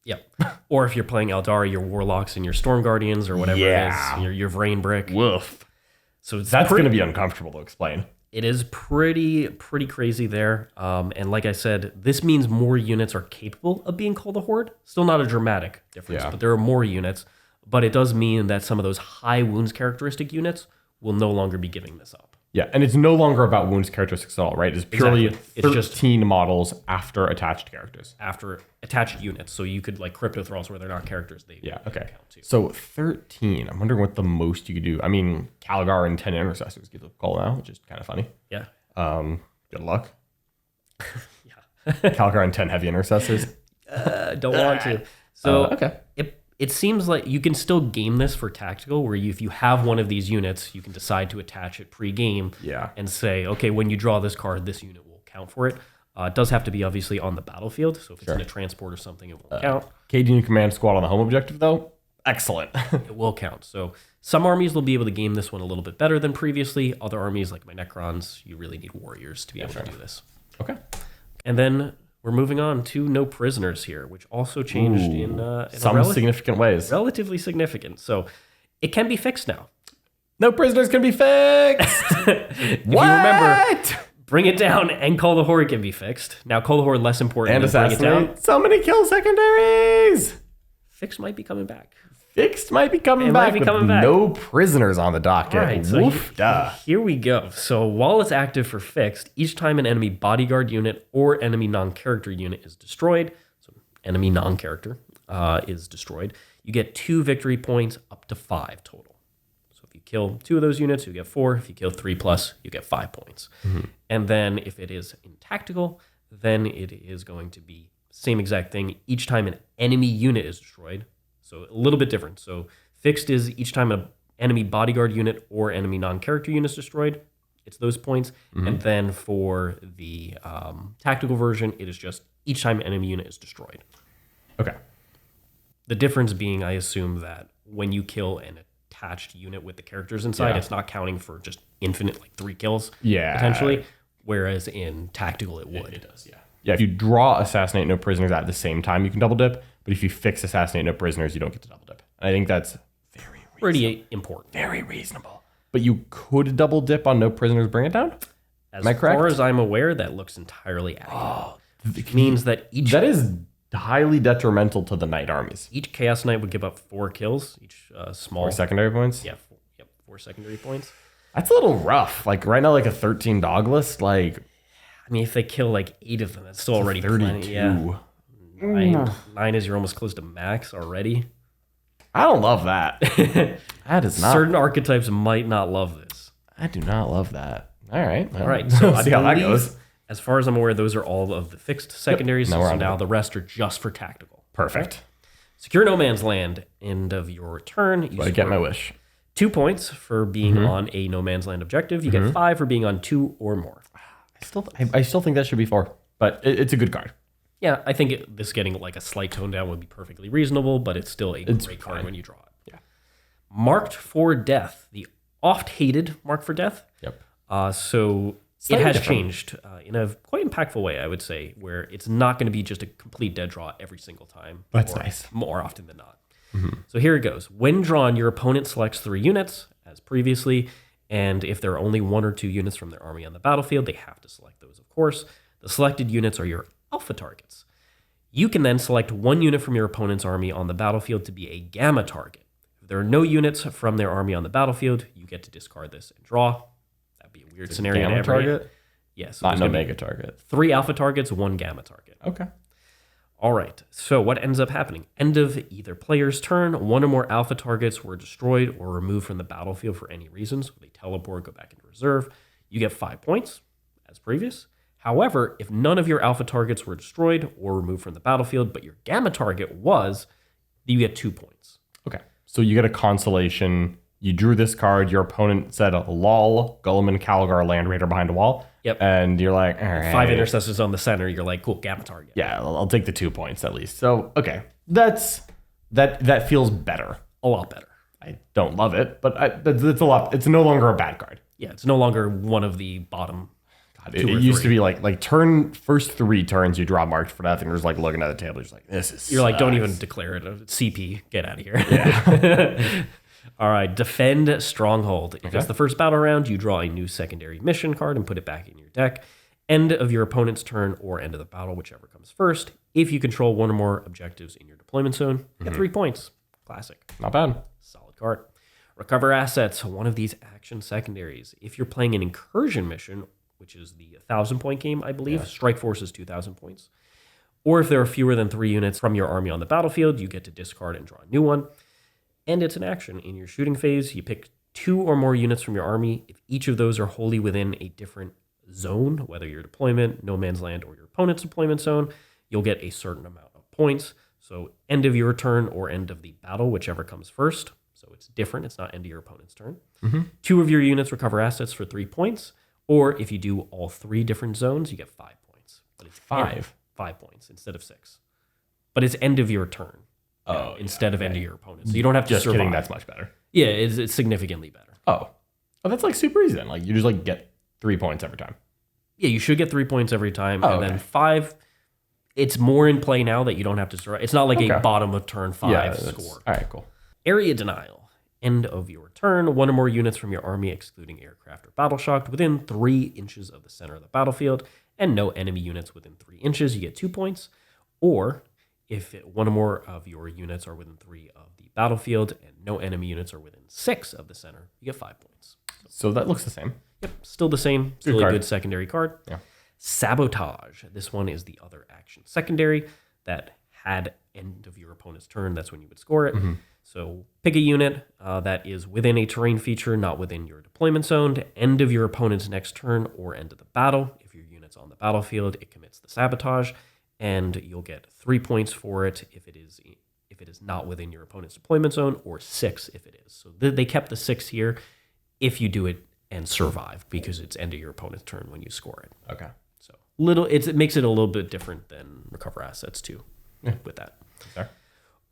Yep. Or if you're playing Eldari, your Warlocks and your Storm Guardians or whatever it is, your Vrain Brick. Woof. So that's going to be uncomfortable to explain. It is pretty crazy there. And like I said, this means more units are capable of being Cull the Horde. Still not a dramatic difference, but there are more units. but it does mean that some of those high wounds characteristic units will no longer be giving this up. Yeah, and it's no longer about wounds characteristics at all, right? It's purely Exactly. It's just 13 models after attached characters. After attached units. So you could like Crypto Thralls where they're not characters. They Okay. count too. So 13. I'm wondering what the most you could do. I mean, Calgar and 10 Intercessors get the call now, which is kind of funny. Yeah. Good luck. Calgar and 10 heavy Intercessors. Don't want to. So okay. It seems like you can still game this for tactical, where if you have one of these units, you can decide to attach it pre-game and say, okay, when you draw this card, this unit will count for it. It does have to be obviously on the battlefield, so if it's in a transport or something, it won't count. KD Command Squad on the home objective, though, excellent. It will count. So some armies will be able to game this one a little bit better than previously. Other armies, like my Necrons, you really need warriors to be able to do this. Okay. And then we're moving on to no prisoners here, which also changed in some significant ways. Relatively significant. So it can be fixed now. No prisoners can be fixed. If you remember, Bring It Down and Cull the Horde can be fixed. Now, Cull the Horde less important And than Bring It Down. Assassinate. So many kill secondaries. Fixed might be coming back. Fixed might be coming It back. might be with coming back. No prisoners on the docket. All right, so Woof da. here we go. So while it's active for fixed, each time an enemy bodyguard unit or enemy non-character unit is destroyed, so enemy non-character is destroyed, you get 2 victory points up to 5 total. So if you kill 2 of those units, you get 4. If you kill 3+, you get 5 points. And then if it is in tactical, then it is going to be same exact thing. Each time an enemy unit is destroyed, so a little bit different. So fixed is each time an enemy bodyguard unit or enemy non-character unit is destroyed, it's those points. And then for the tactical version, it is just each time an enemy unit is destroyed. Okay. The difference being, I assume that when you kill an attached unit with the characters inside, it's not counting for just infinite, like 3 kills, potentially. Whereas in tactical, it would. It does, yeah. Yeah, if you draw Assassinate No Prisoners at the same time, you can double dip. But if you fix Assassinate No Prisoners, you don't get to double dip. And I think that's very reasonable. Pretty important. Very reasonable. But you could double dip on No Prisoners, Bring It Down? As Am I correct? far as I'm aware, that looks entirely accurate. It means that each That is highly detrimental to the Knight armies. each Chaos Knight would give up 4 kills, each small. Or secondary points? Yeah, 4 secondary points. That's a little rough. Like right now, like a 13 dog list, like I mean, if they kill like 8 of them, that's still already 32. plenty. Yeah. 9 is you're almost close to max already. I don't love that. That is not. Certain archetypes might not love this. I do not love that. All right. Well, All right, so I see how that believe, goes. as far as I'm aware, those are all of the fixed secondaries. Now we're So on to now it. the rest are just for tactical. Perfect. Secure No Man's Land. End of your turn. You I get my wish. 2 points for being on a No Man's Land objective. You get 5 for being on 2 or more. I still think that should be 4, but it's a good card. Yeah, I think this getting like a slight tone down would be perfectly reasonable, but it's still a great card when you draw it. Yeah. Marked for Death, the oft-hated Mark for Death. Yep. So Slightly it has different. changed in a quite impactful way, I would say, where it's not going to be just a complete dead draw every single time. That's or nice. More often than not. So here it goes. When drawn, your opponent selects 3 units, as previously, and if there are only 1 or 2 units from their army on the battlefield, they have to select those, of course. The selected units are your alpha targets. You can then select 1 unit from your opponent's army on the battlefield to be a gamma target. If there are no units from their army on the battlefield, you get to discard this and draw. That'd be a weird scenario. Gamma to ever hit. target? Yes. Not an omega target. 3 alpha targets, 1 gamma target. Okay. All right, so what ends up happening? End of either player's turn, 1 or more alpha targets were destroyed or removed from the battlefield for any reason, so they teleport, go back into reserve. You get 5 points, as previous. However, if none of your alpha targets were destroyed or removed from the battlefield, but your gamma target was, you get 2 points. Okay. So you get a consolation. You drew this card. Your opponent said, lol, Guilliman, Calgar, Land Raider behind a wall. Yep. And you're like, all right. 5 intercessors on the center, you're like, cool, gamma target. Yeah, I'll take the 2 points at least. So, okay. That feels better. A lot better. I don't love it, but it's a lot. It's no longer a bad card. Yeah, it's no longer one of the bottom. God, it used to be like first 3 turns you draw Marked for Death and you're just like looking at the table. You're just like, this is. You're like, don't even declare it a CP. Get out of here. Yeah. All right. Defend Stronghold. If it's the first battle round, you draw a new secondary mission card and put it back in your deck. End of your opponent's turn or end of the battle, whichever comes first. If you control 1 or more objectives in your deployment zone, you get 3 points. Classic. Not bad. Solid card. Recover assets, one of these action secondaries. If you're playing an incursion mission, which is the 1,000-point game, I believe, Strike Force is 2,000 points. Or if there are fewer than 3 units from your army on the battlefield, you get to discard and draw a new one. And it's an action. In your shooting phase, you pick 2 or more units from your army. If each of those are wholly within a different zone, whether your deployment, no man's land, or your opponent's deployment zone, you'll get a certain amount of points. So end of your turn or end of the battle, whichever comes first. So it's different. It's not end of your opponent's turn. 2 of your units recover assets for 3 points. Or if you do all 3 different zones, you get 5 points. But it's 5 points instead of 6. But it's end of your turn instead of end of your opponent. So you don't have to Just survive. kidding, that's much better. Yeah, it's significantly better. Oh, that's like super easy then. Like you just like get 3 points every time. Yeah, you should get 3 points every time. And then 5, it's more in play now that you don't have to survive. It's not like a bottom of turn 5 score. All right, cool. Area denial. End of your turn. 1 or more units from your army, excluding aircraft or battle shocked, within 3 inches of the center of the battlefield, and no enemy units within 3 inches, you get 2 points. Or if 1 or more of your units are within 3 of the battlefield and no enemy units are within 6 of the center, you get 5 points. So that looks the same. Yep, still the same. Still a good secondary card. Yeah. Sabotage. This one is the other action secondary that had end of your opponent's turn. That's when you would score it. So pick a unit that is within a terrain feature, not within your deployment zone, to end of your opponent's next turn or end of the battle. If your unit's on the battlefield, it commits the sabotage, and you'll get 3 points for it if it is not within your opponent's deployment zone, or 6 if it is. So they kept the 6 here if you do it and survive, because it's end of your opponent's turn when you score it. Okay. So it makes it a little bit different than recover assets too. With that. Okay.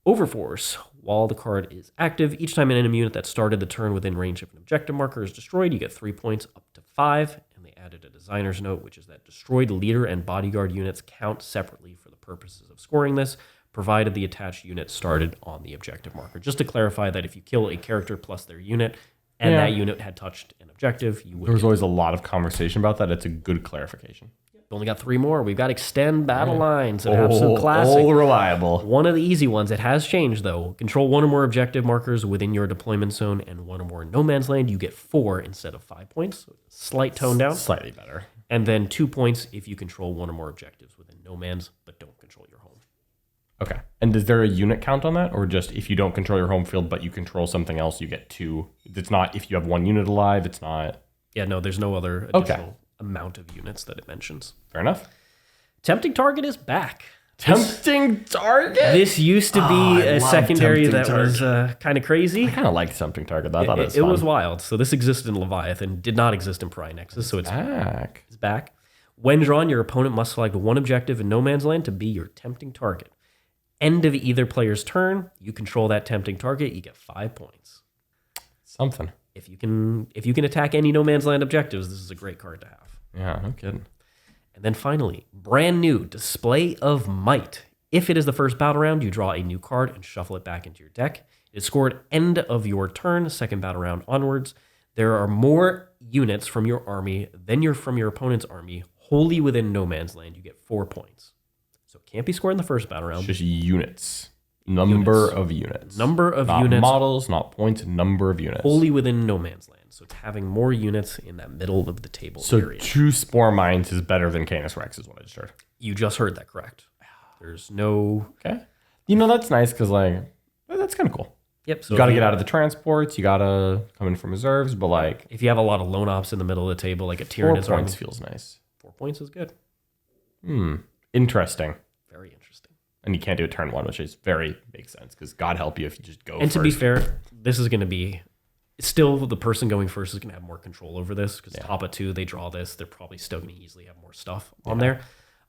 Overforce. While the card is active, each time an enemy unit that started the turn within range of an objective marker is destroyed, you get 3 points up to 5. And they added a designer's note, which is that destroyed leader and bodyguard units count separately for the purposes of scoring this, provided the attached unit started on the objective marker. Just to clarify that if you kill a character plus their unit, and that unit had touched an objective, you would. There was always a lot of conversation about that. It's a good clarification. We've only got 3 more. We've got extend battle lines, an absolute classic. All reliable. One of the easy ones. It has changed though. Control 1 or more objective markers within your deployment zone and 1 or more no man's land. You get 4 instead of 5 points. So slight tone down. Slightly better. And then 2 points if you control 1 or more objectives within no man's, but don't control your home. Okay. And is there a unit count on that? Or just if you don't control your home field, but you control something else, you get 2? It's not if you have 1 unit alive, it's not. Yeah, no, there's no other additional amount of units that it mentions. Fair enough. Tempting Target is back. Tempting Target? This used to be a secondary that was kind of crazy. I kind of liked Tempting Target. I thought it was wild. So this existed in Leviathan, did not exist in Pry Nexus, so it's back. It's back. When drawn, your opponent must select 1 objective in no man's land to be your tempting target. End of either player's turn, you control that tempting target, you get 5 points. Something. If you can attack any no man's land objectives, this is a great card to have. Yeah, no kidding. And then finally, brand new Display of Might. If it is the first battle round, you draw a new card and shuffle it back into your deck. It is scored end of your turn, second battle round onwards. There are more units from your army than from your opponent's army, wholly within no man's land. You get 4 points. So it can't be scored in the first battle round. It's just units. Number of units. Number of not units. Models, not points, number of units. Wholly within no man's land. So it's having more units in that middle of the table area. 2 Spore Mines is better than Canis Rex is what I just heard. You just heard that correct. There's no... Okay. That's nice because, that's kind of cool. Yep. So you got to get out of the transports. You got to come in from reserves. But, if you have a lot of lone ops in the middle of the table, like a 4 Tyrannus points army, feels nice. 4 points is good. Interesting. Very interesting. And you can't do it turn 1, which is makes sense because God help you if you just go And first. to be fair, this is going to be... Still, the person going first is going to have more control over this because top of 2, they draw this. They're probably still going to easily have more stuff on there.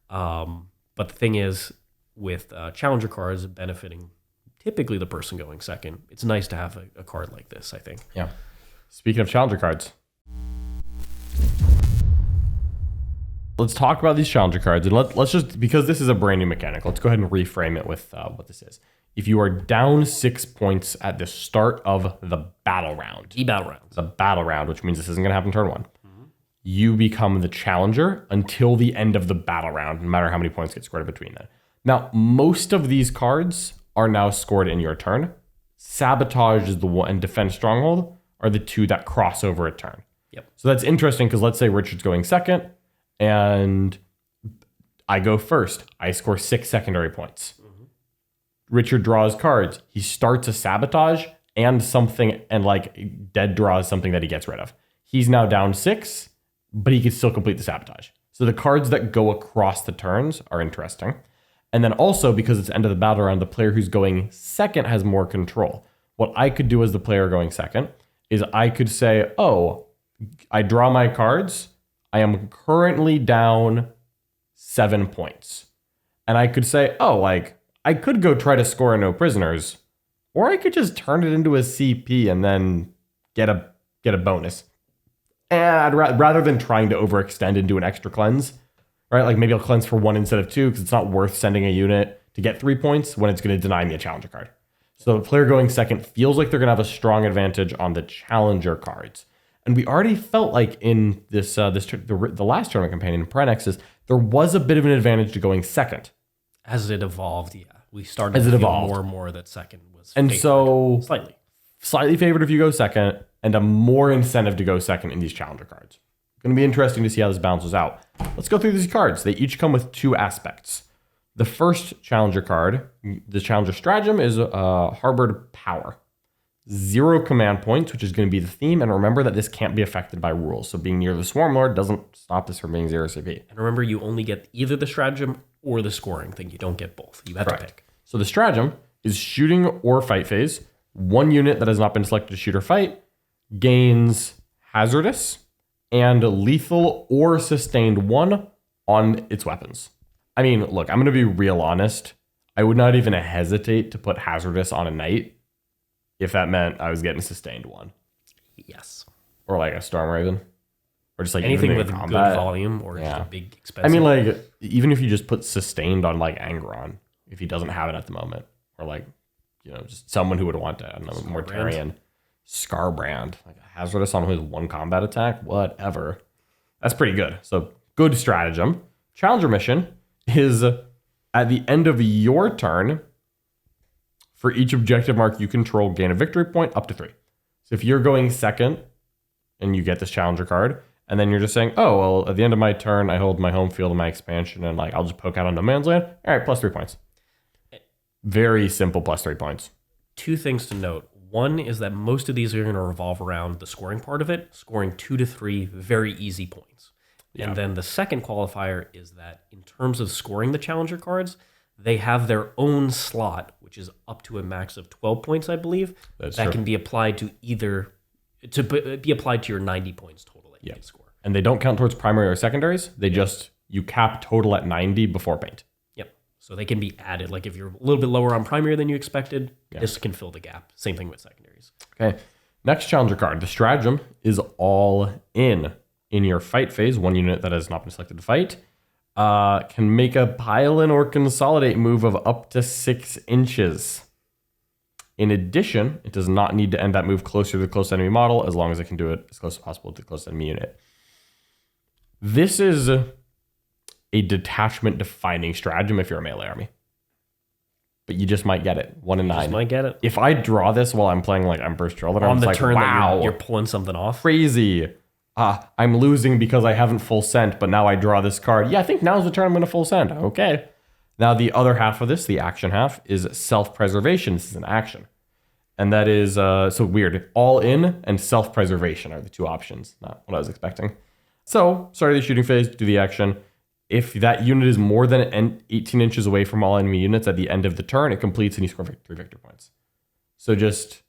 But the thing is, with challenger cards benefiting typically the person going second, it's nice to have a card like this, I think. Yeah. Speaking of challenger cards, let's talk about these challenger cards. And let's just, because this is a brand new mechanic, let's go ahead and reframe it with what this is. If you are down 6 points at the start of the battle round. The battle round, which means this isn't going to happen turn 1. You become the challenger until the end of the battle round, no matter how many points get scored in between that. Now, most of these cards are now scored in your turn. Sabotage is the one, and Defend Stronghold are the two that cross over a turn. Yep. So that's interesting because let's say Richard's going second and I go first. I score 6 secondary points. Richard draws cards. He starts a Sabotage and something, and like dead draws something that he gets rid of. He's now down 6, but he can still complete the Sabotage. So the cards that go across the turns are interesting. And then also, because it's end of the battle round, the player who's going second has more control. What I could do as the player going second is I could say, oh, I draw my cards. I am currently down 7 points. And I could say, oh, like, I could go try to score a no prisoners, or I could just turn it into a CP and then get a bonus. And rather than trying to overextend and do an extra cleanse, right? Like maybe I'll cleanse for 1 instead of 2 because it's not worth sending a unit to get 3 points when it's going to deny me a challenger card. So the player going second feels like they're going to have a strong advantage on the challenger cards. And we already felt like in the last tournament campaign in Prenexes, there was a bit of an advantage to going second. As it evolved, yeah. We started to feel more and more that second was and favored. So Slightly favored if you go second, and a more incentive to go second in these challenger cards. Going to be interesting to see how this balances out. Let's go through these cards. They each come with 2 aspects. The first challenger card, the challenger stratagem, is Harboured Power. 0 command points, which is going to be the theme. And remember that this can't be affected by rules. So being near the Swarm Lord doesn't stop this from being 0 CP. And remember, you only get either the stratagem or the scoring thing. You don't get both. You have to pick. So the stratagem is shooting or fight phase. 1 unit that has not been selected to shoot or fight gains hazardous and lethal or sustained 1 on its weapons. I mean, look, I'm going to be real honest. I would not even hesitate to put hazardous on a knight if that meant I was getting sustained 1. Yes. Or like a Storm Raven. Or just like anything with good volume or just a big expensive. I mean, like, even if you just put sustained on like Angron, if he doesn't have it at the moment, or like, you know, just someone who would want to, I don't know, Mortarion, Scarbrand, like a hazardous on his 1 combat attack, whatever. That's pretty good. So good stratagem. Challenger mission is at the end of your turn, for each objective mark you control, gain a victory point up to 3. So if you're going second and you get this challenger card, and then you're just saying, oh, well, at the end of my turn, I hold my home field and my expansion, and like I'll just poke out on no man's land. All right, plus 3 points. Very simple plus 3 points. 2 things to note. One is that most of these are going to revolve around the scoring part of it, scoring 2 to 3 very easy points. Yeah. And then the second qualifier is that in terms of scoring the challenger cards, they have their own slot, which is up to a max of 12 points, I believe. That can be applied to be applied to your 90 points total that you can score. And they don't count towards primary or secondaries. They just, you cap total at 90 before paint. Yep. So they can be added. Like if you're a little bit lower on primary than you expected, this can fill the gap. Same thing with secondaries. Okay. Next challenger card. The stratagem is all in. In your fight phase, 1 unit that has not been selected to fight can make a pile-in or consolidate move of up to 6 inches. In addition, it does not need to end that move closer to the close enemy model as long as it can do it as close as possible to the close enemy unit. This is a detachment defining stratagem if you're a melee army. But you just might get it. 1 in 9. Just might get it. If I draw this while I'm playing like Emperor's Children, on I'm the like, turn wow, that you're pulling something off. Crazy. I'm losing because I haven't full sent, but now I draw this card. Yeah, I think now's the turn I'm going to full send. Okay. Now the other half of this, the action half, is self-preservation. This is an action. And that is, so weird. All in and self-preservation are the 2 options. Not what I was expecting. So, start of the shooting phase, do the action. If that unit is more than 18 inches away from all enemy units at the end of the turn, it completes and you score 3 victory points. So just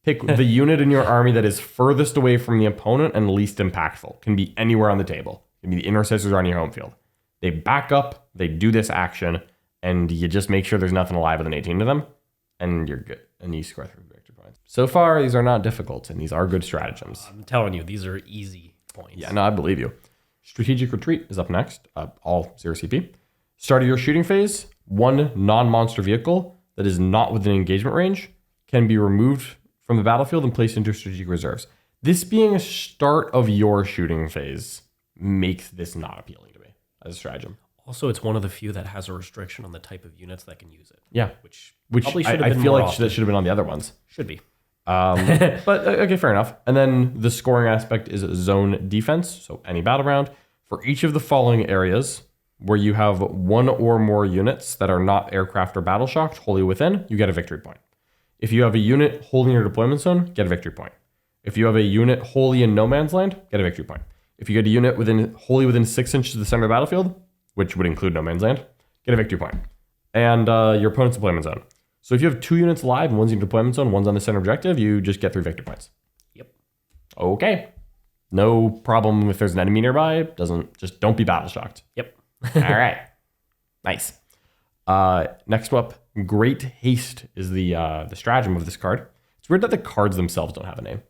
pick the unit in your army that is furthest away from the opponent and least impactful. Can be anywhere on the table. Can be the intercessors on your home field. They back up, they do this action, and you just make sure there's nothing alive within 18 of them, and you're good. And you score 3 victory points. So far, these are not difficult, and these are good stratagems. I'm telling you, these are easy points. Yeah, no, I believe you. Strategic Retreat is up next, all 0 CP. Start of your shooting phase, 1 non-monster vehicle that is not within engagement range can be removed from the battlefield and placed into strategic reserves. This being a start of your shooting phase makes this not appealing to me as a stratagem. Also, it's one of the few that has a restriction on the type of units that can use it. Yeah. Which Which should have I been feel more like often. that should have been on the other ones. Should be. But okay, fair enough. And then the scoring aspect is zone defense. So any battleground for each of the following areas where you have one or more units that are not aircraft or battle shocked wholly within, you get a victory point. If you have a unit wholly in your deployment zone, get a victory point. If you have a unit wholly in no man's land, get a victory point. If you get a unit wholly within 6 inches of the center of the battlefield, which would include no man's land, get a victory point. And your opponent's deployment zone. So if you have 2 units live and one's in your deployment zone, one's on the center objective, you just get 3 victory points. Yep. Okay. No problem if there's an enemy nearby. Don't be battle shocked. Yep. All right. Nice. Next up, Great Haste is the stratagem of this card. It's weird that the cards themselves don't have a name.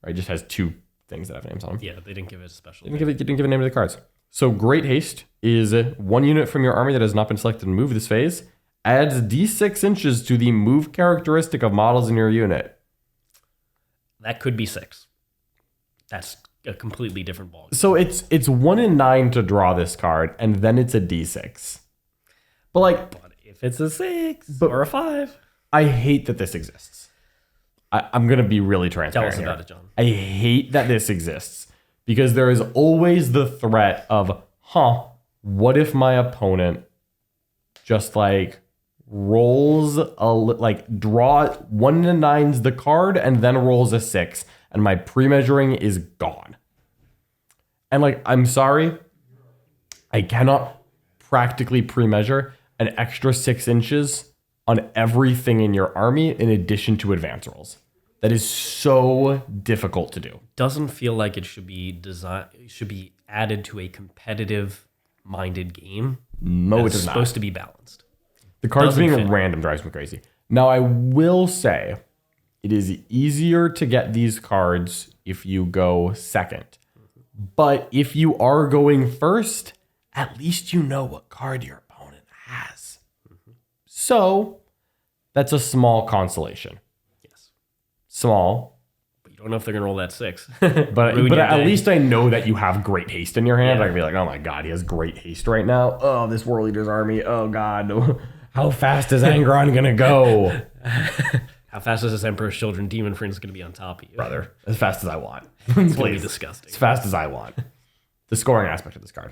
Right? It just has 2 things that have names on them. Yeah, they didn't give it a special. You didn't give a name to the cards. So Great Haste is 1 unit from your army that has not been selected to move this phase. Adds d6 inches to the move characteristic of models in your unit. That could be 6. That's a completely different ballgame. So it's 1 in 9 to draw this card, and then it's a d6. But If it's a 6 or a 5. I hate that this exists. I'm going to be really transparent. Tell us about here. it, John. I hate that this exists because there is always the threat of, what if my opponent just rolls draw 1 in 9's the card and then rolls a 6 and my pre-measuring is gone. And I'm sorry, I cannot practically pre-measure an extra 6 inches on everything in your army in addition to advance rolls. That is so difficult to do. Doesn't feel like it should be added to a competitive minded game. No, It's it does not. supposed to be balanced. The cards Doesn't being fit. random drives me crazy. Now, I will say it is easier to get these cards if you go second. But if you are going first, at least you know what card your opponent has. So that's a small consolation. Yes. Small. But you don't know if they're going to roll that 6. But Ruin your at day. least I know that you have Great Haste in your hand. Yeah. I can be like, oh my God, he has Great Haste right now. Oh, this War Leader's army. Oh God. How fast is Angron going to go? How fast is this Emperor's Children Demon Friends going to be on top of you? Brother, as fast as I want. It's going to be Please. disgusting. As fast as I want. The scoring aspect of this card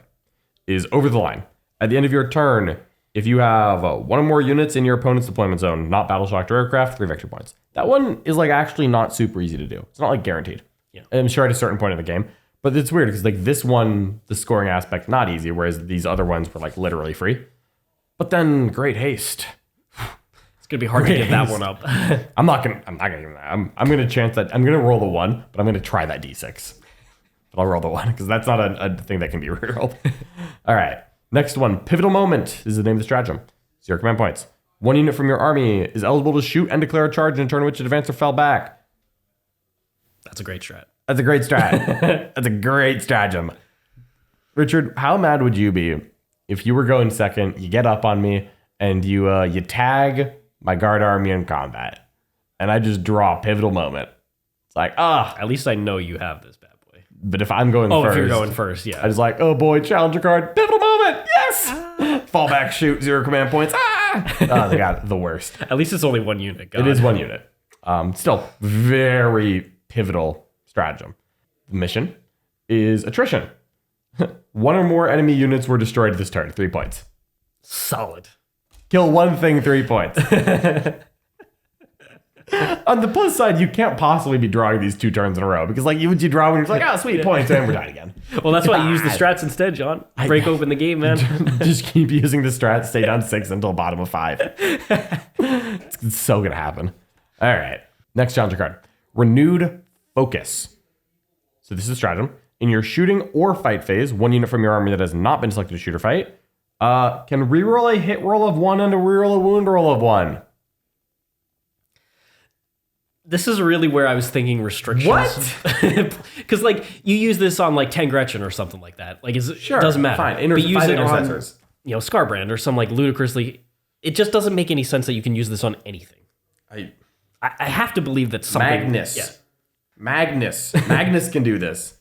is over the line. At the end of your turn, if you have 1 or more units in your opponent's deployment zone, not battle shocked or aircraft, 3 victory points. That one is actually not super easy to do. It's not guaranteed. Yeah. I'm sure at a certain point in the game. But it's weird because this one, the scoring aspect, not easy, whereas these other ones were literally free. But then Great Haste. It's going to be hard to give that one up. I'm not gonna give that. I'm gonna chance that. I'm gonna roll the 1, but I'm gonna try that d6. But I'll roll the 1 because that's not a thing that can be rerolled. All right, next one. Pivotal Moment is the name of the stratagem. 0 command points. 1 unit from your army is eligible to shoot and declare a charge in a turn in which it advanced or fell back. That's a great strat. That's a great strat. That's a great stratagem. Richard, how mad would you be if you were going second, you get up on me, and you tag my guard army in combat, and I just draw a Pivotal Moment? It's At least I know you have this bad boy. But if I'm going first, If you're going first, yeah. I was oh boy, challenger card, Pivotal Moment, yes! Fall back, shoot, 0 command points, Oh, they got the worst. At least it's only 1 unit. God. It is 1 unit. Still, very pivotal stratagem. The mission is Attrition. 1 or more enemy units were destroyed this turn, 3 points. Solid. Kill 1 thing, 3 points. On the plus side, you can't possibly be drawing these 2 turns in a row because you draw when you're sweet points, and we're tied again. Well, that's why you use the strats instead, John. Break open the game, man. Just keep using the strat, stay down 6 until bottom of 5. It's so gonna happen. All right, next challenger card. Renewed Focus. So this is a stratagem. In your shooting or fight phase, 1 unit from your army that has not been selected to shoot or fight can reroll a hit roll of 1 and a reroll a wound roll of 1. This is really where I was thinking restrictions. What? Because you use this on 10 Gretchen or something like that. It doesn't matter. Fine. But use Fine it on intercessors. Scarbrand or some ludicrously. It just doesn't make any sense that you can use this on anything. I have to believe that something. Magnus. Yeah. Magnus can do this.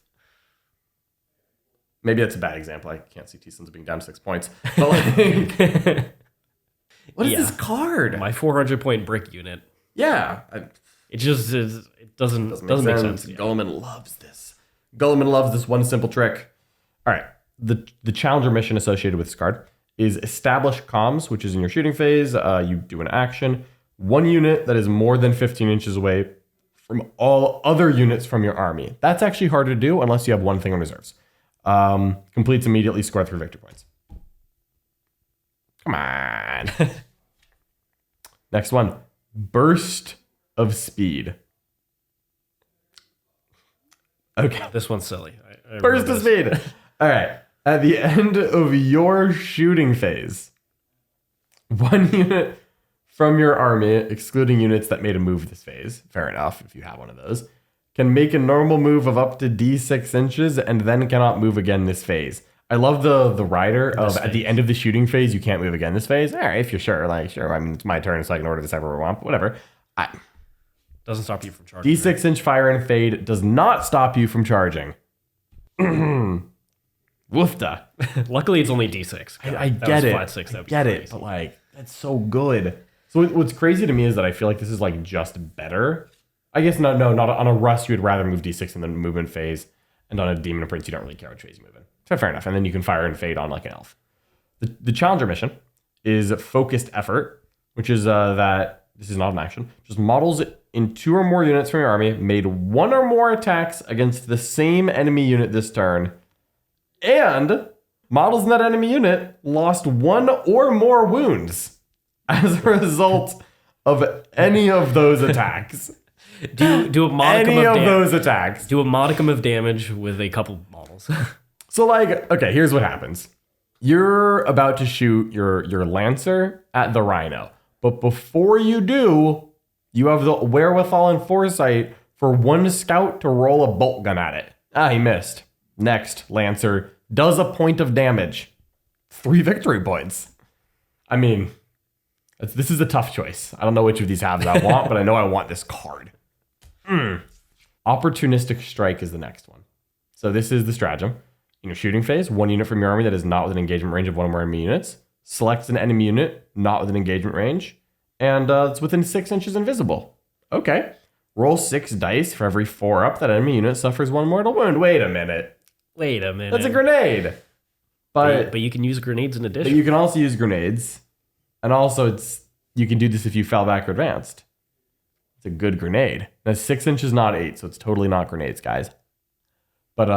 Maybe that's a bad example. I can't see T-Sons being down 6 points. But like, what is this card? My 400-point brick unit. Yeah. It just it doesn't make sense. Yeah. Gulliman loves this. Gulliman loves this one simple trick. All right. The challenger mission associated with this card is establish comms, which is in your shooting phase. You do an action. One unit that is more than 15 inches away from all other units from your army. That's actually hard to do unless you have one thing in reserves. Completes immediately, score 3 victory points. Come on. Next one. Burst of speed. Okay. This one's silly. I Burst of speed. All right. At the end of your shooting phase, one unit from your army, excluding units that made a move this phase, fair enough if you have one of those, can make a normal move of up to d6 inches and then cannot move again this phase. I love the rider of at the end of the shooting phase, you can't move again this phase. All right, if you're sure. Like, sure, I mean, it's my turn, so I can order this everywhere I want, but whatever. Doesn't stop you from charging. D6 inch fire and fade does not stop you from charging. Woofda. Luckily, it's only D6. I get it. Flat 6, I get it, but like, that's so good. So what's crazy to me is that I feel like this is like just better. I guess no, not on a Rust, you would rather move D6 in the movement phase, and on a Demon and Prince, you don't really care which phase you move in. So fair enough. And then you can fire and fade on like an elf. The challenger mission is focused effort, which is that this is not an action. Just models in 2 or more units from your army made 1 or more attacks against the same enemy unit this turn. And models in that enemy unit lost 1 or more wounds as a result of any of those attacks. Do a modicum any of those attacks. Do a modicum of damage with a couple models. So like, okay, here's what happens. You're about to shoot your Lancer at the Rhino. But before you do, you have the wherewithal and foresight for one scout to roll a bolt gun at it. Ah, he missed. Next, Lancer does a point of damage. 3 victory points. I mean, this is a tough choice. I don't know which of these halves I want, but I know I want this card. Opportunistic Strike is the next one. So this is the stratagem. In your shooting phase, 1 unit from your army that is not within engagement range of 1 or more enemy units selects an enemy unit not within engagement range, and it's within 6 inches invisible. Okay. Roll 6 dice for every 4 up that enemy unit suffers 1 mortal wound. Wait a minute. That's a grenade. But you can use grenades in addition. But you can also use grenades. And also you can do this if you fell back or advanced. It's a good grenade. That's 6 inches, not 8, so it's totally not grenades, guys. But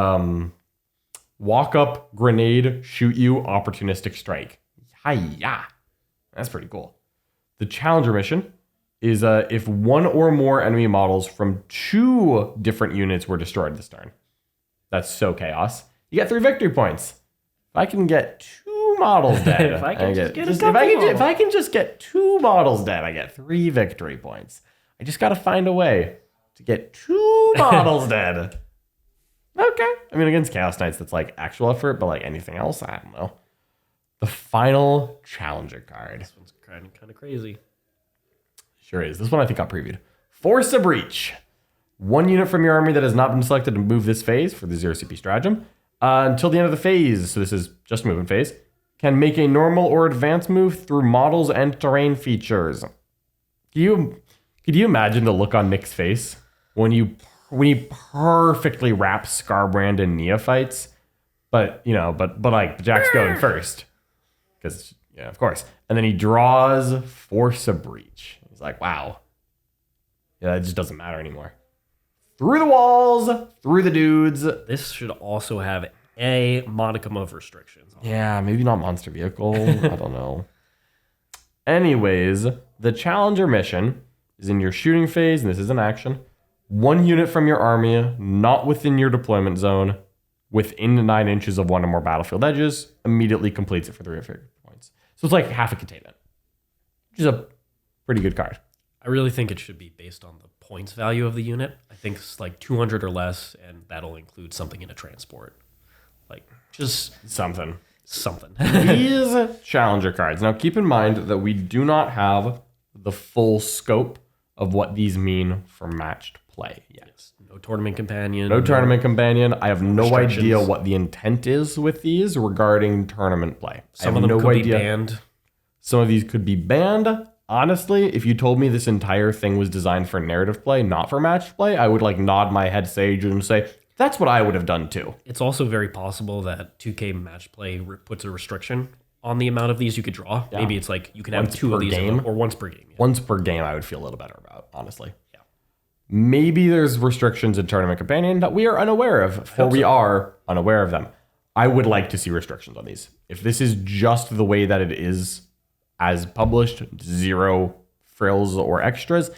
walk up, grenade, shoot you, opportunistic strike. Hi-ya. That's pretty cool. The challenger mission is if 1 or more enemy models from 2 different units were destroyed this turn. That's so chaos. You get 3 victory points. If I can get 2 models dead, if I can just get 2 models dead, I get 3 victory points. I just got to find a way to get 2 models dead. Okay. I mean, against Chaos Knights, that's like actual effort, but like anything else, I don't know. The final challenger card. This one's kind of crazy. Sure is. This one I think got previewed. Force a Breach. 1 unit from your army that has not been selected to move this phase for the 0 CP stratagem until the end of the phase, so this is just movement phase, can make a normal or advanced move through models and terrain features. Could you imagine the look on Nick's face when he perfectly wraps Scarbrand in Neophytes, but like Jack's going first because of course, and then he draws Force a Breach. He's like, wow, yeah, it just doesn't matter anymore. Through the walls, through the dudes. This should also have a modicum of restrictions. Yeah, maybe not monster vehicle. I don't know. Anyways, the challenger mission is in your shooting phase, and this is an action. 1 unit from your army, not within your deployment zone, within 9 inches of 1 or more battlefield edges, immediately completes it for 3 victory points. So it's like half a containment, which is a pretty good card. I really think it should be based on the points value of the unit. I think it's like 200 or less, and that'll include something in a transport. Like, just something. These challenger cards. Now, keep in mind that we do not have the full scope of what these mean for matched play yet. No tournament companion. No tournament companion. I have no restrictions. idea what the intent is with these regarding tournament play. Some of them could be banned. Some of these could be banned. Honestly, if you told me this entire thing was designed for narrative play, not for match play, I would like nod my head sage and say, that's what I would have done too. It's also very possible that 2K match play puts a restriction on the amount of these you could draw. Yeah. Maybe it's like you can have 2 of these game, or once per game. Yeah. Once per game, I would feel a little better about, honestly. Yeah. Maybe there's restrictions in Tournament Companion that we are unaware of, for we are unaware of them. I would like to see restrictions on these. If this is just the way that it is as published, 0 frills or extras,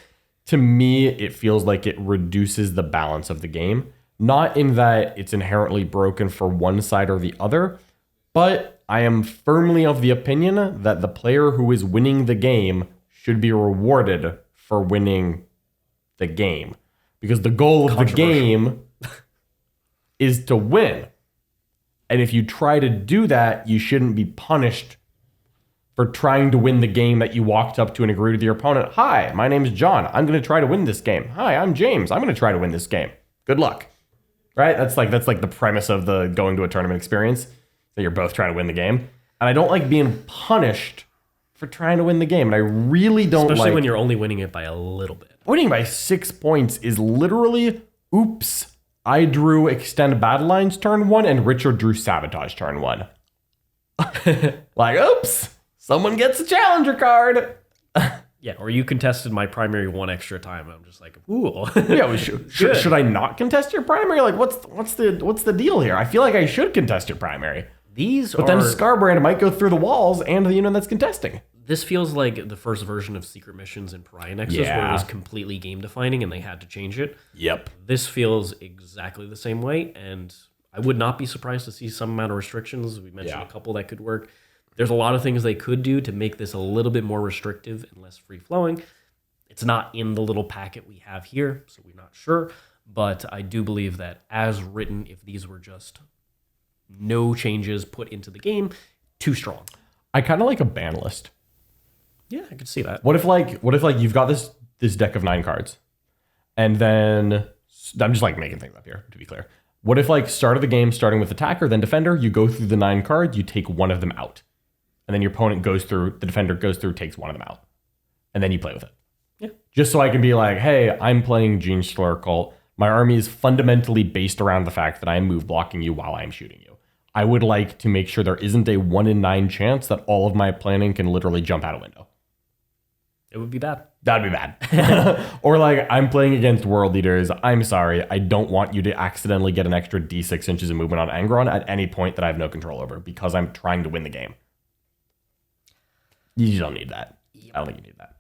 to me, it feels like it reduces the balance of the game. Not in that it's inherently broken for one side or the other, but I am firmly of the opinion that the player who is winning the game should be rewarded for winning the game. Because the goal of the game is to win. And if you try to do that, you shouldn't be punished for trying to win the game that you walked up to and agreed with your opponent. Hi, my name is John. I'm going to try to win this game. Hi, I'm James. I'm going to try to win this game. Good luck. Right? That's like the premise of the going to a tournament experience, that you're both trying to win the game. And I don't like being punished for trying to win the game. And I really don't Especially when you're only winning it by a little bit. Winning by 6 points is literally, oops, I drew extend battle lines turn 1 and Richard drew sabotage turn 1. Like, oops. Someone gets a challenger card. Yeah, or you contested my primary 1 extra time. I'm just like, ooh. Yeah, should I not contest your primary? Like, what's the deal here? I feel like I should contest your primary. But then Scarbrand might go through the walls and the unit that's contesting. This feels like the first version of Secret Missions in Pariah Nexus, where it was completely game defining and they had to change it. Yep. This feels exactly the same way, and I would not be surprised to see some amount of restrictions. We mentioned a couple that could work. There's a lot of things they could do to make this a little bit more restrictive and less free-flowing. It's not in the little packet we have here, so we're not sure. But I do believe that as written, if these were just no changes put into the game, too strong. I kind of like a ban list. Yeah, I could see that. What if you've got this deck of 9 cards, and then I'm just like making things up here to be clear. What if like start of the game starting with attacker, then defender, you go through the 9 cards, you take one of them out. And then your opponent goes through, the defender goes through, takes one of them out. And then you play with it. Yeah. Just so I can be like, hey, I'm playing Gene Slayer Cult. My army is fundamentally based around the fact that I am move blocking you while I'm shooting you. I would like to make sure there isn't a 1 in 9 chance that all of my planning can literally jump out a window. It would be bad. That'd be bad. Or like, I'm playing against world leaders. I'm sorry. I don't want you to accidentally get an extra D6 inches of movement on Angron at any point that I have no control over because I'm trying to win the game. You don't need that. I don't think you need that.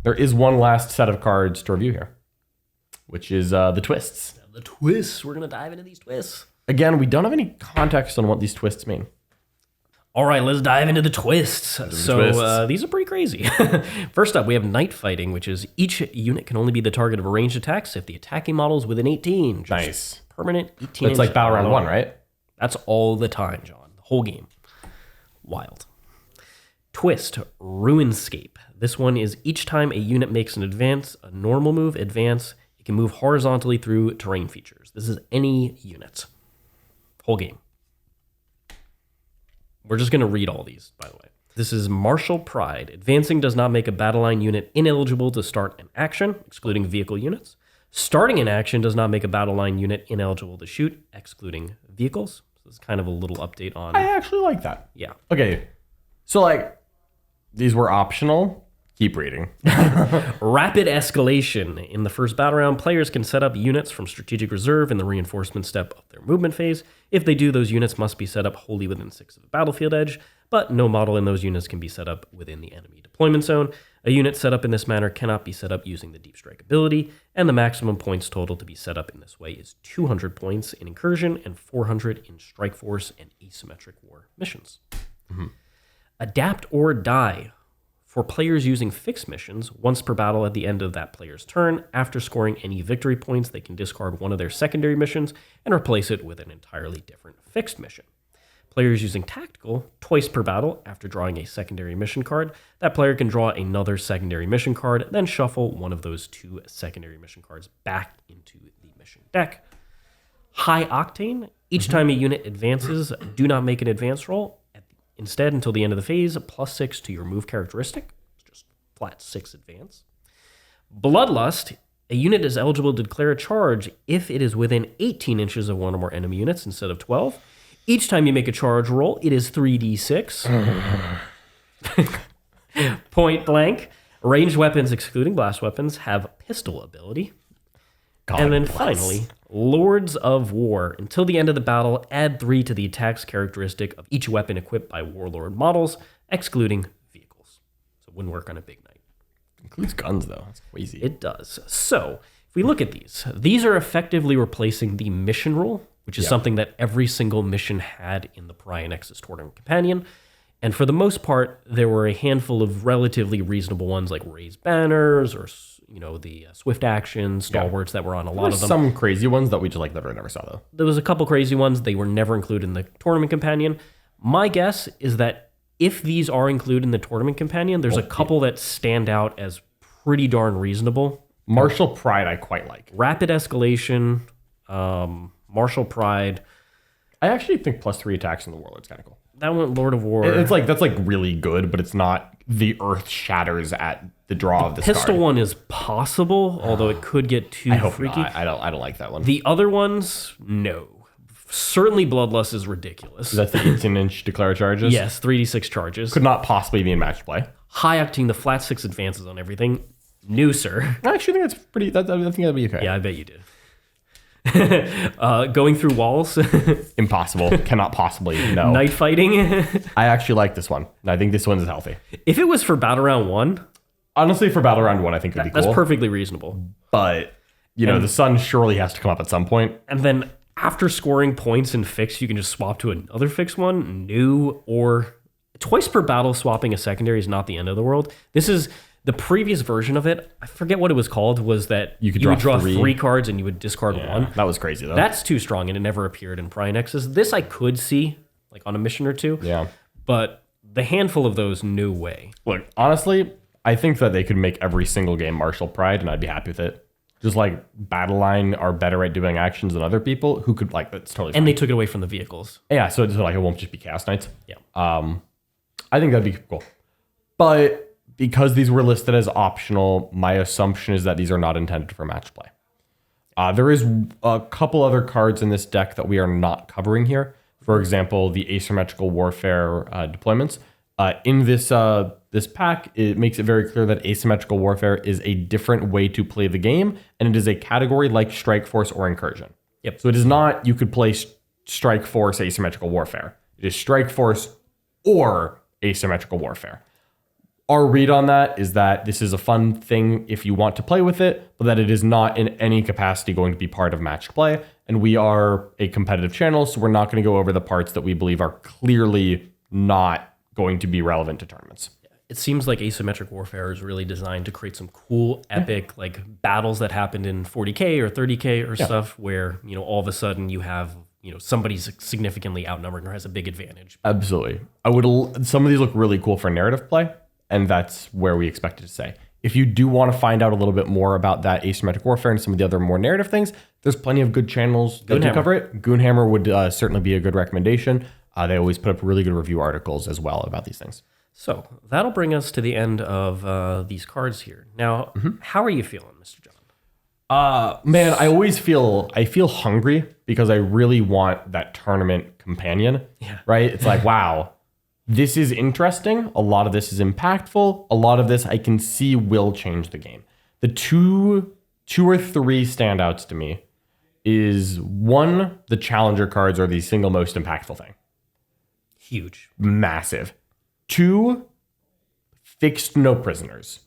There is one last set of cards to review here, which is the twists. The twists. We're going to dive into these twists. Again, we don't have any context on what these twists mean. All right, let's dive into the twists. These are pretty crazy. First up, we have Night Fighting, which is each unit can only be the target of ranged attacks if the attacking model is within 18. Nice. Permanent 18. It's like Battle Round 1, right? That's all the time, John. The whole game. Wild. Twist, Ruinscape. This one is each time a unit makes an advance, a normal move, advance, it can move horizontally through terrain features. This is any unit. Whole game. We're just going to read all these, by the way. This is Martial Pride. Advancing does not make a battle line unit ineligible to start an action, excluding vehicle units. Starting an action does not make a battle line unit ineligible to shoot, excluding vehicles. It's kind of a little update on... I actually like that. Yeah. Okay. So, like, these were optional. Keep reading. Rapid Escalation. In the first battle round, players can set up units from Strategic Reserve in the reinforcement step of their movement phase. If they do, those units must be set up wholly within 6 of the battlefield edge, but no model in those units can be set up within the enemy deployment zone. A unit set up in this manner cannot be set up using the Deep Strike ability, and the maximum points total to be set up in this way is 200 points in Incursion and 400 in Strike Force and Asymmetric War missions. Mm-hmm. Adapt or Die. For players using fixed missions, once per battle at the end of that player's turn, after scoring any victory points, they can discard one of their secondary missions and replace it with an entirely different fixed mission. Players using tactical, twice per battle, after drawing a secondary mission card, that player can draw another secondary mission card, then shuffle one of those 2 secondary mission cards back into the mission deck. High octane, each time a unit advances, do not make an advance roll. Instead, until the end of the phase, +6 to your move characteristic. It's just flat 6 advance. Bloodlust, a unit is eligible to declare a charge if it is within 18 inches of one or more enemy units instead of 12. Each time you make a charge roll, it is 3d6. Point blank. Ranged weapons, excluding blast weapons, have pistol ability. And then finally, Lords of War. Until the end of the battle, add 3 to the attack's characteristic of each weapon equipped by Warlord models, excluding vehicles. So it wouldn't work on a big knight. Includes guns, though. That's crazy. It does. So if we look at these are effectively replacing the mission rule, which is something that every single mission had in the Pariah Nexus Tournament Companion. And for the most part, there were a handful of relatively reasonable ones like raised banners or the swift action stalwarts that were on a lot of them. Some crazy ones that we just literally never saw, though. There was a couple crazy ones. They were never included in the Tournament Companion. My guess is that if these are included in the Tournament Companion, there's a couple that stand out as pretty darn reasonable. Martial Pride I quite like. Rapid Escalation, Martial Pride. I actually think +3 attacks in the Warlord's kind of cool. That one, Lord of War. It's that's really good, but it's not the earth shatters at the draw of this Pistol card. one is possible, although it could get too I hope freaky. not. I don't like that one. The other ones, no. Certainly Bloodlust is ridiculous. That's the 18-inch declare charges? Yes, 3d6 charges. Could not possibly be in match play. High octane, the flat 6 advances on everything. No, sir. I actually think that's pretty. I think that'd be okay. Yeah, I bet you did. Going through walls. Impossible. Cannot possibly. No. Night fighting. I actually like this one. I think this one is healthy. If it was for Battle Round 1, honestly, for Battle Round 1, I think it would be cool. that's perfectly reasonable. But, the sun surely has to come up at some point. And then after scoring points and fix, you can just swap to another fixed one, new, or twice per battle swapping a secondary is not the end of the world. This is the previous version of it. I forget what it was called, was that you would draw 3 cards and you would discard 1. That was crazy, though. That's too strong, and it never appeared in Pariah Nexus. This I could see, on a mission or 2. Yeah. But the handful of those, no way. Look, honestly, I think that they could make every single game Martial Pride, and I'd be happy with it. Just Battle Line are better at doing actions than other people who could, that's totally fine. And they took it away from the vehicles. Yeah, so it won't just be Chaos Knights. Yeah. I think that'd be cool. But because these were listed as optional, my assumption is that these are not intended for match play. There is a couple other cards in this deck that we are not covering here. For example, the Asymmetrical Warfare deployments. In this pack, it makes it very clear that Asymmetrical Warfare is a different way to play the game, and it is a category like Strike Force or Incursion. Yep. So it is not, you could play Strike Force Asymmetrical Warfare. It is Strike Force or Asymmetrical Warfare. Our read on that is that this is a fun thing if you want to play with it, but that it is not in any capacity going to be part of match play. And we are a competitive channel, so we're not going to go over the parts that we believe are clearly not going to be relevant to tournaments. It seems like Asymmetric Warfare is really designed to create some cool, epic, battles that happened in 40K or 30K or stuff where, all of a sudden you have, somebody's significantly outnumbered or has a big advantage. Absolutely. Some of these look really cool for narrative play. And that's where we expect it to say. If you do want to find out a little bit more about that asymmetric warfare and some of the other more narrative things, there's plenty of good channels that do cover it. Goonhammer would certainly be a good recommendation. They always put up really good review articles as well about these things. So that'll bring us to the end of these cards here. Now, how are you feeling, Mr. John? Man, I feel hungry because I really want that tournament companion. Yeah. Right? It's wow. This is interesting. A lot of this is impactful. A lot of this I can see will change the game. The two or three standouts to me is 1, the challenger cards are the single most impactful thing. Huge. Massive. 2, fixed no prisoners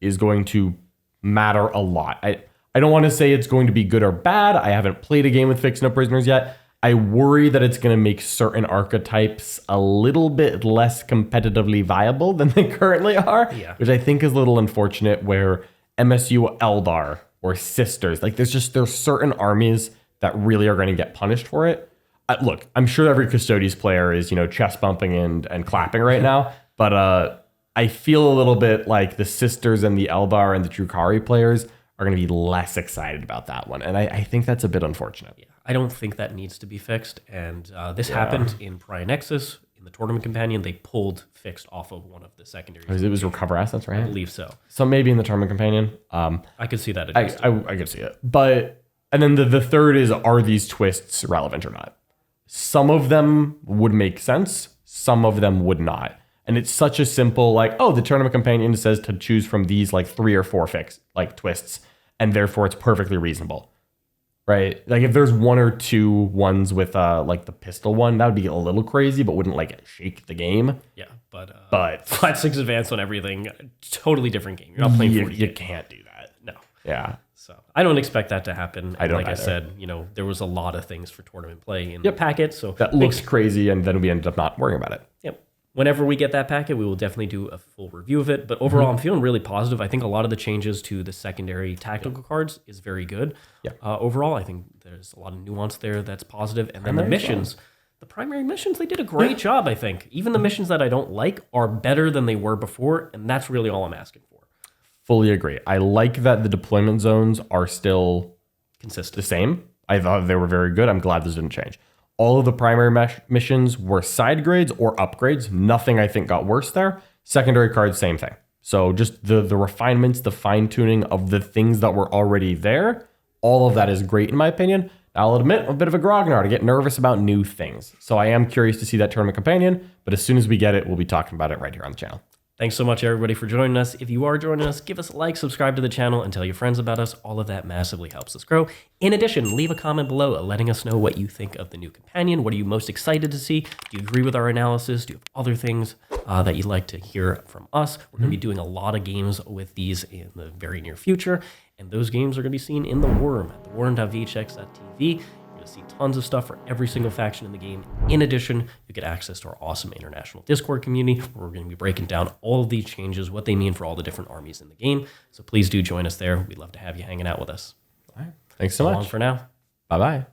is going to matter a lot. I don't want to say it's going to be good or bad. I haven't played a game with fixed no prisoners yet. I worry that it's going to make certain archetypes a little bit less competitively viable than they currently are, which I think is a little unfortunate, where MSU Eldar or Sisters, there's certain armies that really are going to get punished for it. look, I'm sure every Custodes player is, chest bumping and clapping right now, but I feel a little bit like the Sisters and the Eldar and the Drukhari players are going to be less excited about that one. And I think that's a bit unfortunate. Yeah, I don't think that needs to be fixed. And this happened in Pry Nexus. In the Tournament Companion, they pulled fixed off of one of the secondaries. It was recover assets, right? I believe so. So maybe in the Tournament Companion. I could see that. I could see it. And then the third is, are these twists relevant or not? Some of them would make sense. Some of them would not. And it's such a simple, the Tournament Companion says to choose from these 3 or 4 twists, and therefore it's perfectly reasonable, right? If there's 1 or 2 ones with the pistol one, that would be a little crazy, but wouldn't shake the game. Yeah, but Flat 6 Advance on everything, totally different game. You're not playing 40. You can't do that. No. Yeah. So I don't expect that to happen. I don't Like either. I said, there was a lot of things for tournament play in the packet. So That looks crazy, and then we ended up not worrying about it. Yep. Whenever we get that packet, we will definitely do a full review of it. But overall, I'm feeling really positive. I think a lot of the changes to the secondary tactical cards is very good. Yeah. Overall, I think there's a lot of nuance there that's positive. And then the Primary missions, the primary missions, they did a great job, I think. Even the missions that I don't like are better than they were before. And that's really all I'm asking for. Fully agree. I like that the deployment zones are still Consistent. the same. I thought they were very good. I'm glad those didn't change. All of the primary missions were side grades or upgrades. Nothing I think got worse there. Secondary cards, same thing. So just the refinements, the fine tuning of the things that were already there. All of that is great in my opinion. I'll admit I'm a bit of a grognard. I get nervous about new things. So I am curious to see that Tournament Companion, but as soon as we get it, we'll be talking about it right here on the channel. Thanks so much, everybody, for joining us. If you are joining us, give us a like, subscribe to the channel, and tell your friends about us. All of that massively helps us grow. In addition, leave a comment below letting us know what you think of the new companion. What are you most excited to see? Do you agree with our analysis? Do you have other things that you'd like to hear from us? We're going to be doing a lot of games with these in the very near future, and those games are going to be seen in the Worm at theworm.vhx.tv. You'll see tons of stuff for every single faction in the game. In addition, you get access to our awesome international Discord community where we're going to be breaking down all of these changes, what they mean for all the different armies in the game. So please do join us there. We'd love to have you hanging out with us. All right. Thanks so So much. long for now. Bye-bye.